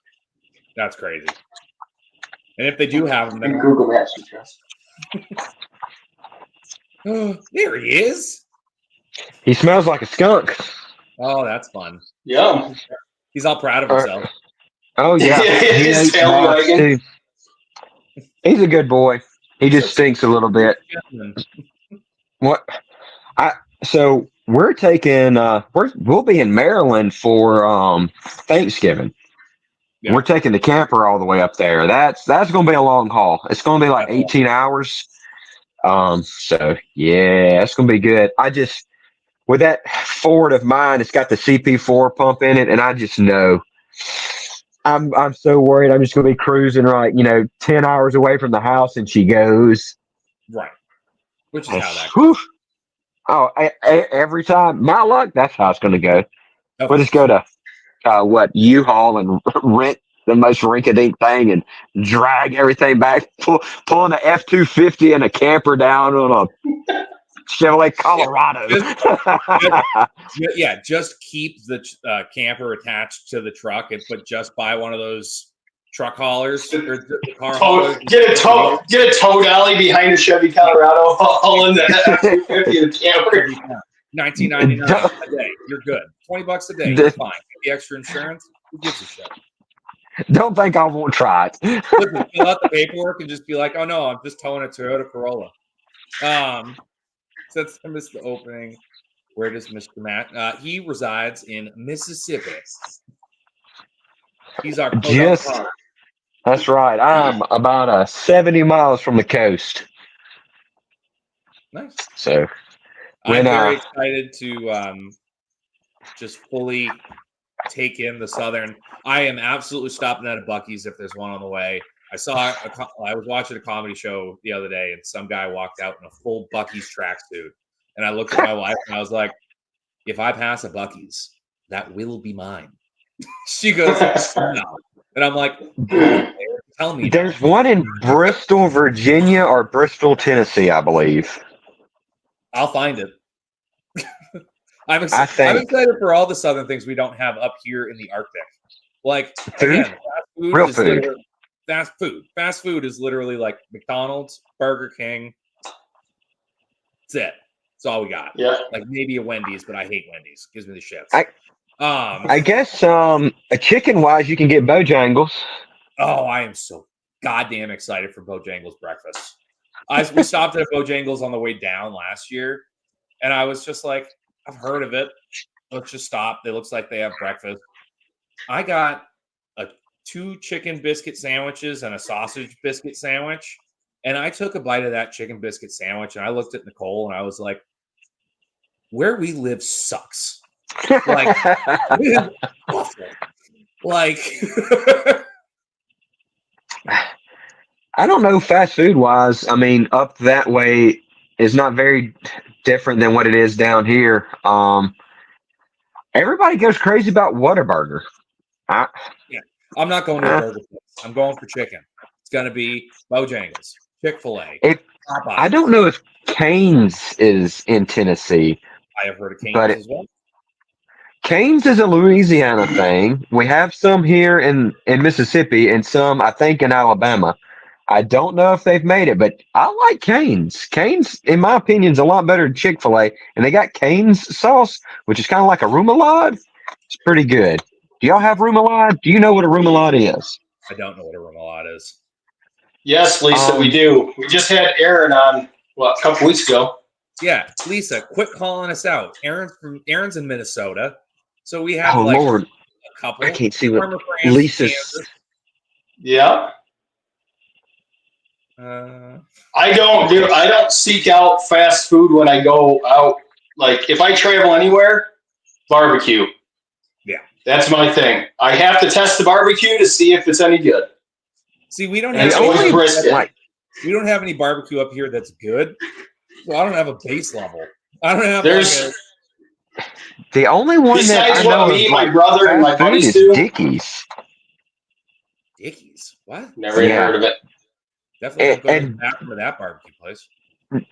That's crazy. And if they do have them, then Google Maps, you trust. There he is. He smells like a skunk. Oh, that's fun. Yeah. He's all proud of himself. Oh yeah. He's a good boy. He just stinks a little bit. What? So we're taking we'll be in Maryland for Thanksgiving. Yeah. We're taking the camper all the way up there. That's going to be a long haul. It's going to be like 18 hours. So yeah, it's going to be good. With that Ford of mine, it's got the CP4 pump in it, and I just know I'm so worried. I'm just going to be cruising 10 hours away from the house, and she goes right, which is how that goes. Oh, every time, my luck, that's how it's going to go. Okay. We'll just go to U-Haul and rent the most rinky-dink thing and drag everything back, pulling an F-250 and a camper down on a Chevrolet Colorado. Just keep the camper attached to the truck, but just buy one of those truck haulers or the car haulers. Get a tow dolly behind a Chevy Colorado, hauling the F-250 and camper. $19.99 a day. You're good. $20 a day. You're fine. Get the extra insurance. Who gives a shit? Don't think I won't try it. Listen, fill out the paperwork and just be like, "Oh no, I'm just towing a Toyota Corolla." Since I missed the opening, where does Mr. Matt? He resides in Mississippi. He's our That's right. I'm about 70 miles from the coast. Nice. So. I'm very excited to just fully take in the Southern. I am absolutely stopping at a Buc-ee's if there's one on the way. I was watching a comedy show the other day, and some guy walked out in a full Buc-ee's tracksuit. And I looked at my wife, and I was like, if I pass a Buc-ee's, that will be mine. She goes, no. And I'm like, tell me. There's one in Bristol, Virginia, or Bristol, Tennessee, I believe. I'll find it. I'm excited for all the Southern things we don't have up here in the Arctic. Like, again, fast food. Fast food is literally like McDonald's, Burger King. That's it. That's all we got. Yeah. Like maybe a Wendy's, but I hate Wendy's. Gives me the shits. I guess chicken-wise, you can get Bojangles. Oh, I am so goddamn excited for Bojangles breakfast. We stopped at Bojangles on the way down last year, and I was just like, I've heard of it. Let's just stop. It looks like they have breakfast. I got 2 chicken biscuit sandwiches and a sausage biscuit sandwich, and I took a bite of that chicken biscuit sandwich, and I looked at Nicole, and I was like, where we live sucks. Like, awful. Like, I don't know fast food wise. I mean, up that way is not very different than what it is down here. Everybody goes crazy about Whataburger. I'm not going to a burger place. I'm going for chicken. It's going to be Bojangles, Chick-fil-A. I don't know if Cane's is in Tennessee, I have heard of Cane's but as well. Cane's is a Louisiana thing. We have some here in Mississippi and some, I think, in Alabama. I don't know if they've made it, but I like Cane's. Cane's, in my opinion, is a lot better than Chick-fil-A. And they got Cane's sauce, which is kind of like a remoulade. It's pretty good. Do y'all have remoulade? Do you know what a remoulade is? I don't know what a remoulade is. Yes, Lisa, we do. We just had Aaron on, a couple weeks ago. Yeah, Lisa, quit calling us out. Aaron's in Minnesota, so we have Lord, a couple. I can't see what Farmer France, Lisa's. Kansas. Yeah. I don't seek out fast food when I go out. Like if I travel anywhere, barbecue. Yeah. That's my thing. I have to test the barbecue to see if it's any good. See, we don't And have it's always brisket. we don't have any barbecue up here that's good. So I don't have a base level. I don't have the only one besides that I know what me, of, my brother, and my buddies is do. Dickies. Dickies. What? Never even heard of it. Definitely don't go to that barbecue place.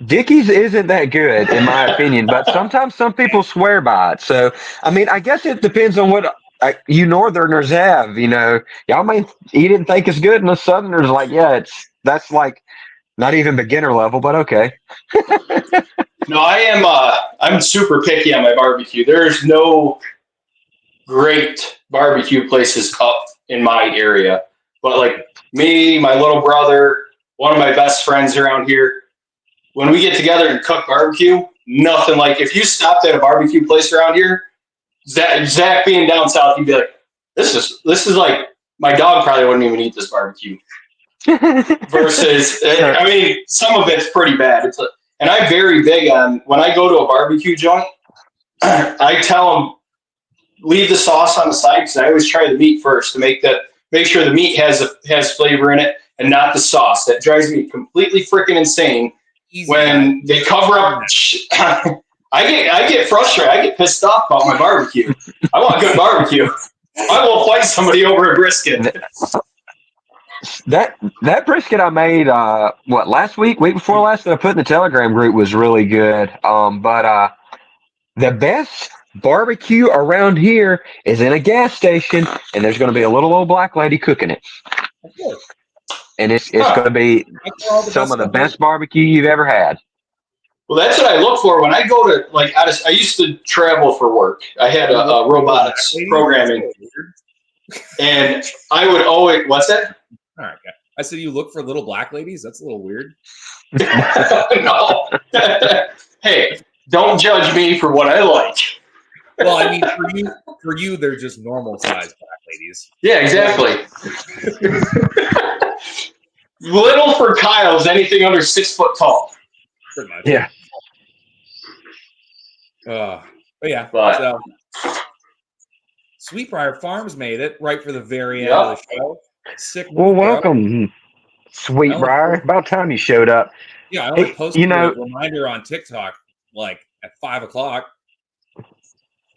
Dickies isn't that good, in my opinion, but sometimes some people swear by it. So, I mean, I guess it depends on what you Northerners have. You know, y'all may eat it and think it's good, and the Southerners like, yeah, that's like not even beginner level, but okay. No, I'm super picky on my barbecue. There's no great barbecue places up in my area, but like me, my little brother, one of my best friends around here, when we get together and cook barbecue, nothing like if you stopped at a barbecue place around here, Zach being down south, he'd be like, this is like my dog probably wouldn't even eat this barbecue. Versus, I mean, some of it's pretty bad. And I'm very big on when I go to a barbecue joint, I tell them leave the sauce on the side because I always try the meat first to make sure the meat has flavor in it and not the sauce. That drives me completely freaking insane. When they cover up, I get frustrated. I get pissed off about my barbecue. I want good barbecue. I will fight somebody over a brisket. That brisket I made, last week before last that I put in the Telegram group was really good. But the best barbecue around here is in a gas station, and there's going to be a little old black lady cooking it. And it's going to be some of the best barbecue you've ever had. Well, that's what I look for when I go to I used to travel for work. I had a robotics programming, and I would always. What's that? All right, I said you look for little black ladies. That's a little weird. No. Hey, don't judge me for what I like. Well, I mean, for you, they're just normal sized black ladies. Yeah, exactly. Little for Kyle's anything under 6 foot tall. Pretty much. Yeah. But yeah. So Sweetbriar Farms made it right for the very end of the show. Well, welcome, Sweetbriar. About time you showed up. Yeah, I only posted a reminder on TikTok at 5:00.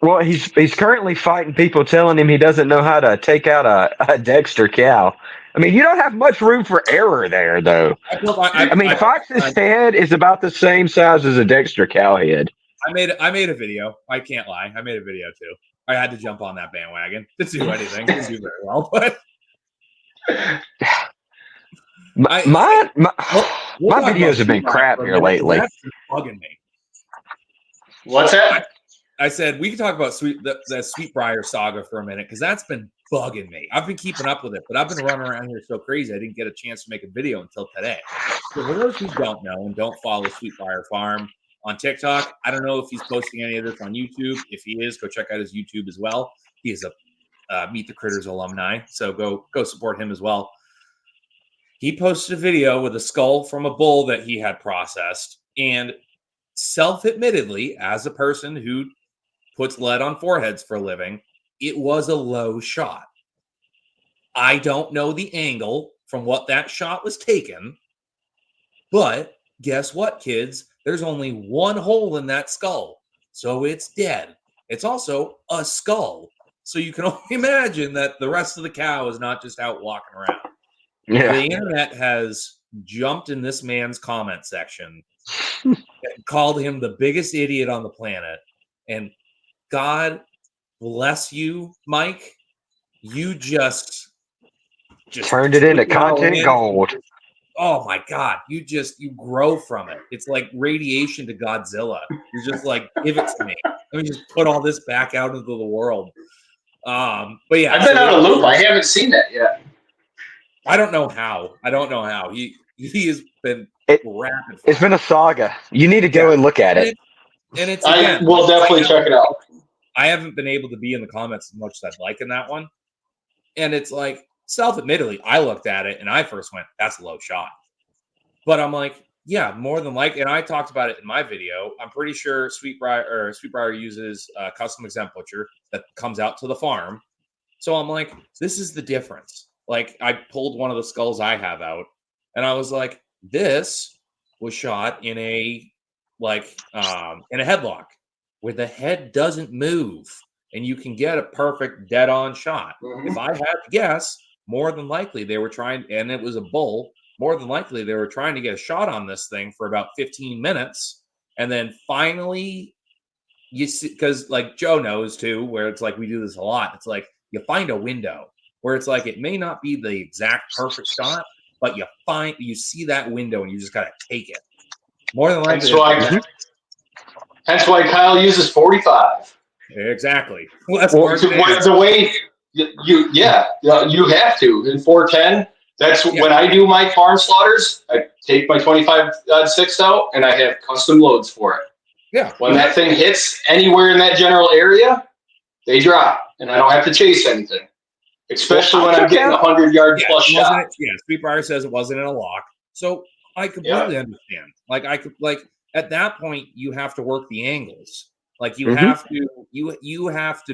Well, he's currently fighting people telling him he doesn't know how to take out a Dexter cow. I mean, you don't have much room for error there, though. I mean, Fox's head is about the same size as a Dexter cow head. I made a video. I can't lie. I made a video too. I had to jump on that bandwagon to do anything. Didn't do very well, but my videos have been crap here lately. That's bugging me. What's that? I said we can talk about the Sweetbriar saga for a minute because that's been bugging me. I've been keeping up with it, but I've been running around here so crazy I didn't get a chance to make a video until today. So for those who don't know and don't follow Sweetbriar Farm on TikTok, I don't know if he's posting any of this on YouTube. If he is, go check out his YouTube as well. He is a Meet the Critters alumni, so go support him as well. He posted a video with a skull from a bull that he had processed, and self-admittedly, as a person who puts lead on foreheads for a living, it was a low shot. I don't know the angle from what that shot was taken, but guess what, kids? There's only one hole in that skull, so it's dead. It's also a skull. So you can only imagine that the rest of the cow is not just out walking around. Yeah. The internet has jumped in this man's comment section and called him the biggest idiot on the planet. And God bless you, Mike. You just turned it into took all content in. gold. Oh my God. You grow from it. It's like radiation to Godzilla. You're just like, give it to me. Let me just put all this back out into the world. But yeah, I've been out of loop. I haven't seen that yet. I don't know how. He has been rapid. It's been a saga. You need to go and look at it. And it's I again, will definitely check it out. I haven't been able to be in the comments as much as I'd like in that one. And it's like, self-admittedly, I looked at it and I first went, that's a low shot. But I'm like, yeah, more than likely. And I talked about it in my video. I'm pretty sure Sweetbriar uses a custom exempt butcher that comes out to the farm. So I'm like, this is the difference. Like, I pulled one of the skulls I have out and I was like, this was shot in a headlock where the head doesn't move and you can get a perfect dead on shot. Mm-hmm. If I had to guess, more than likely they were trying, and it was a bull, more than likely they were trying to get a shot on this thing for about 15 minutes. And then finally, you see, because like Joe knows too, where it's like we do this a lot. It's like you find a window where it's like it may not be the exact perfect shot, but you see that window and you just got to take it. More than likely. Hence why Kyle uses 45. Exactly. Well, that's the way you have to. In 410, that's when I do my farm slaughters. I take my 25-6 out and I have custom loads for it. Yeah. When that thing hits anywhere in that general area, they drop and I don't have to chase anything. Especially when I'm getting 100-yard plus shot. Sweetbriar says it wasn't in a lock. So I completely understand. Like at that point you have to work the angles. Like you have to you have to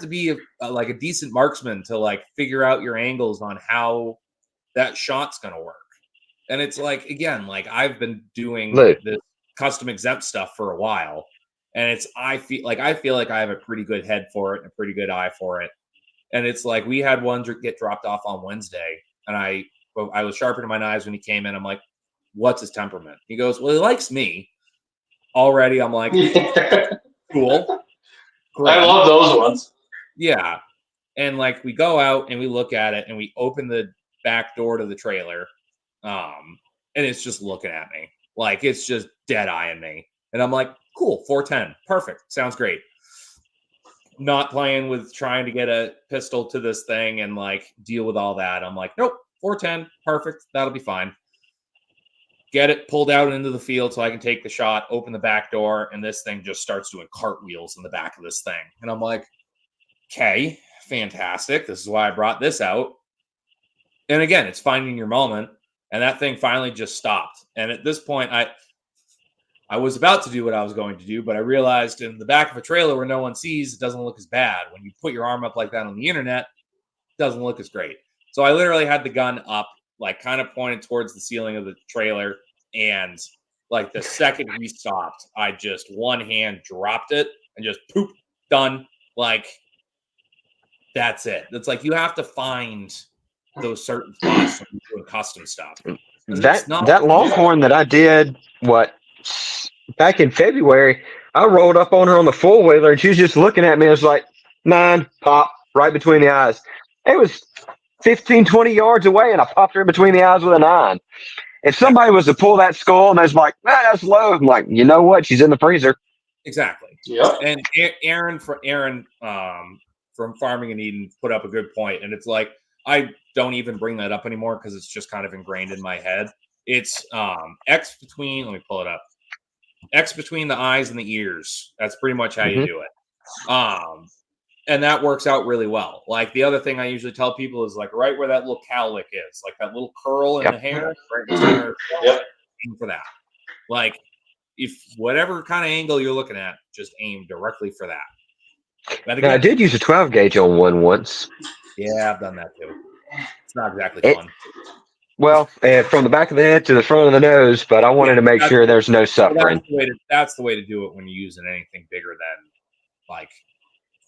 be like a decent marksman to like figure out your angles on how that shot's going to work. And it's like, again, like I've been doing this custom exempt stuff for a while, and I feel like I have a pretty good head for it and a pretty good eye for it. And it's like we had one get dropped off on Wednesday, and I was sharpening my knives when he came in. I'm like, what's his temperament? He goes, well, he likes me. Already, I'm like, cool. Great. I love those ones. Yeah. And like we go out and we look at it and we open the back door to the trailer. And it's just looking at me. Like it's just dead eyeing me. And I'm like, cool, 410. Perfect. Sounds great. Not playing with trying to get a pistol to this thing and like deal with all that. I'm like, nope, 410. Perfect. That'll be fine. Get it pulled out into the field so I can take the shot, open the back door, and this thing just starts doing cartwheels in the back of this thing. And I'm like, okay, fantastic. This is why I brought this out. And again, it's finding your moment. And that thing finally just stopped. And at this point, I was about to do what I was going to do, but I realized in the back of a trailer where no one sees, it doesn't look as bad. When you put your arm up like that on the internet, it doesn't look as great. So I literally had the gun up, like kind of pointed towards the ceiling of the trailer. And like the second we stopped, I just one hand dropped it and just poop, done. Like that's it. It's like you have to find those certain spots when you're doing custom stuff. That Longhorn that I did back in February, I rolled up on her on the four-wheeler and she was just looking at me. It was like 9 pop right between the eyes. It was 15, 20 yards away, and I popped her in between the eyes with a 9. If somebody was to pull that skull and I was like, that's low, I'm like, you know what? She's in the freezer. Exactly. Yep. And Aaron from Farming in Eden put up a good point. And it's like, I don't even bring that up anymore because it's just kind of ingrained in my head. It's X between, let me pull it up. X between the eyes and the ears. That's pretty much how you do it. And that works out really well. Like the other thing I usually tell people is like right where that little cowlick is, like that little curl in the hair, right in the center. Aim for that. Like if whatever kind of angle you're looking at, just aim directly for that. But again, now, I did use a 12 gauge on one once. Yeah, I've done that too. It's not exactly fun. Well, from the back of the head to the front of the nose, but I wanted to make sure there's no suffering. That's the way to do it when you're using anything bigger than like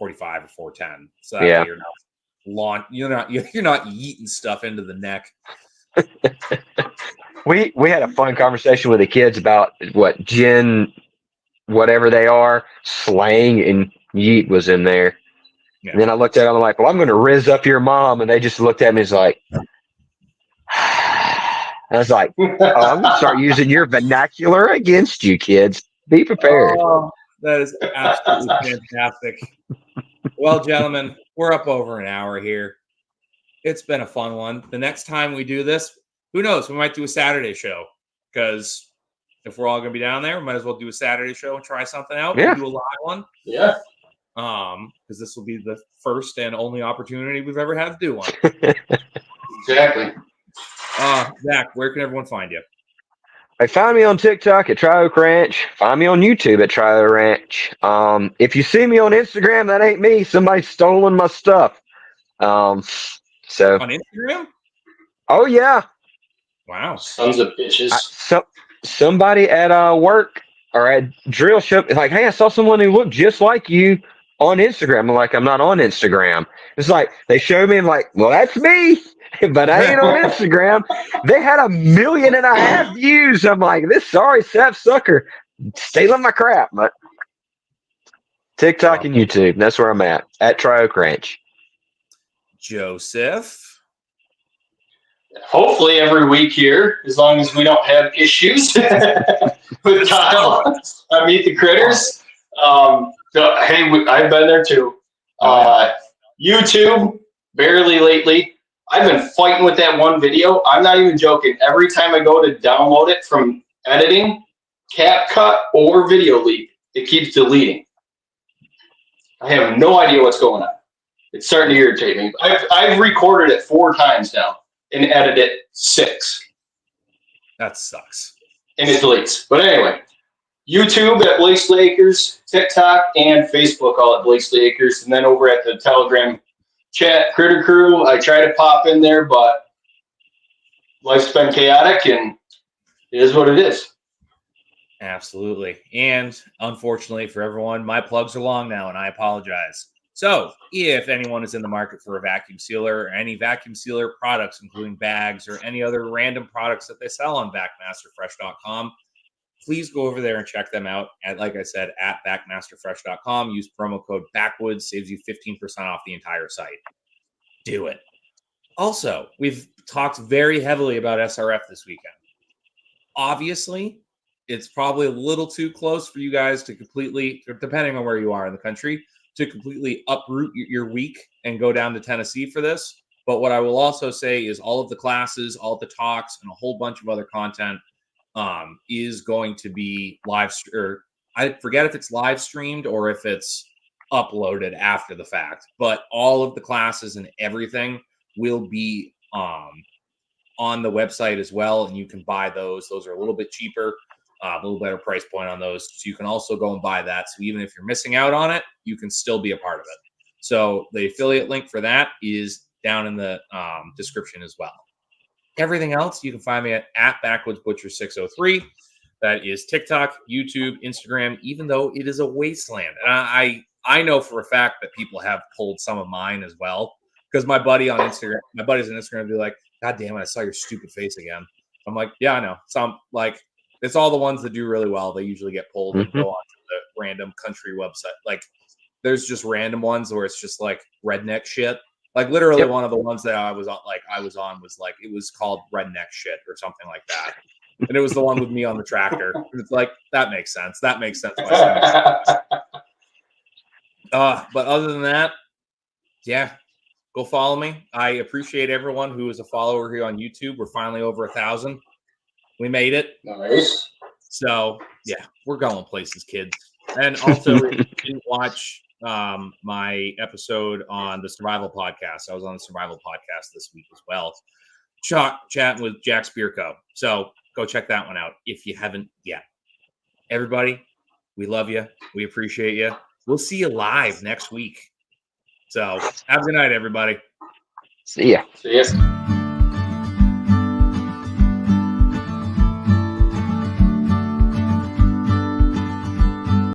45 or 410. So that way you're not yeeting stuff into the neck. We had a fun conversation with the kids about what Gen, whatever they are, slang, and yeet was in there. Yeah. And then I looked at them, I'm like, well, I'm going to riz up your mom. And they just looked at me and was like, I was like, oh, I'm going to start using your vernacular against you, kids. Be prepared. Oh, that is absolutely fantastic. Well, gentlemen, we're up over an hour here. It's been a fun one. The next time we do this, who knows? We might do a Saturday show, because if we're all going to be down there, we might as well do a Saturday show and try something out. Yeah. We'll do a live one. Yeah. Because this will be the first and only opportunity we've ever had to do one. Exactly. Zach, where can everyone find you? Hey, find me on TikTok at Tri-Oak Ranch. Find me on YouTube at Tri-Oak Ranch. If you see me on Instagram, that ain't me. Somebody's stolen my stuff. So On Instagram? Oh yeah. Wow. Sons of bitches. Somebody at work or at drill ship is like, hey, I saw someone who looked just like you on Instagram. I'm like, I'm not on Instagram. It's like they showed me. I'm like, well, that's me, but I ain't on Instagram. They had 1.5 million views. I'm like, this sorry sap sucker stealing my crap. But TikTok and YouTube, that's where I'm at Tri-Oak Ranch. Joseph. Hopefully every week here, as long as we don't have issues with Kyle. I meet the critters. Hey, I've been there too. YouTube, barely lately. I've been fighting with that one video. I'm not even joking. Every time I go to download it from editing, CapCut, or Video Leap, it keeps deleting. I have no idea what's going on. It's starting to irritate me. I've recorded it 4 times now and edited it 6. That sucks. And it deletes. But anyway, YouTube at Blakesley Acres, TikTok, and Facebook all at Blakesley Acres. And then over at the Telegram chat, Critter Crew, I try to pop in there, but life's been chaotic and it is what it is. Absolutely. And unfortunately for everyone, my plugs are long now, and I apologize. So if anyone is in the market for a vacuum sealer or any vacuum sealer products, including bags or any other random products that they sell on backmasterfresh.com, please go over there and check them out at, like I said, at backmasterfresh.com. Use promo code backwoods, saves you 15% off the entire site. Do it. Also, we've talked very heavily about SRF this weekend. Obviously, it's probably a little too close for you guys to completely, depending on where you are in the country, to completely uproot your week and go down to Tennessee for this. But what I will also say is all of the classes, all of the talks, and a whole bunch of other content is going to be live. Or I forget if it's live streamed or if it's uploaded after the fact. But all of the classes and everything will be on the website as well, and you can buy those. Those are a little bit cheaper. A little better price point on those. So you can also go and buy that. So even if you're missing out on it, you can still be a part of it. So the affiliate link for that is down in the description as well. Everything else, you can find me at backwoodsbutcher603. That is TikTok, YouTube, Instagram, even though it is a wasteland. And I know for a fact that people have pulled some of mine as well. Because my buddies on Instagram be like, God damn it, I saw your stupid face again. I'm like, yeah, I know. Some like, it's all the ones that do really well. They usually get pulled and go onto the random country website. Like, there's just random ones where it's just like redneck shit. Like literally one of the ones that I was on was like, it was called redneck shit or something like that. And it was the one with me on the tractor. And it's like, that makes sense. That makes sense. But other than that, yeah, go follow me. I appreciate everyone who is a follower here on YouTube. We're finally over 1,000. We made it. Nice. So, yeah, we're going places, kids. And also, if you didn't watch my episode on the Survival Podcast, I was on the Survival Podcast this week as well, chatting with Jack Spirko. So go check that one out if you haven't yet. Everybody, we love you. We appreciate you. We'll see you live next week. So have a good night, everybody. See ya. See ya.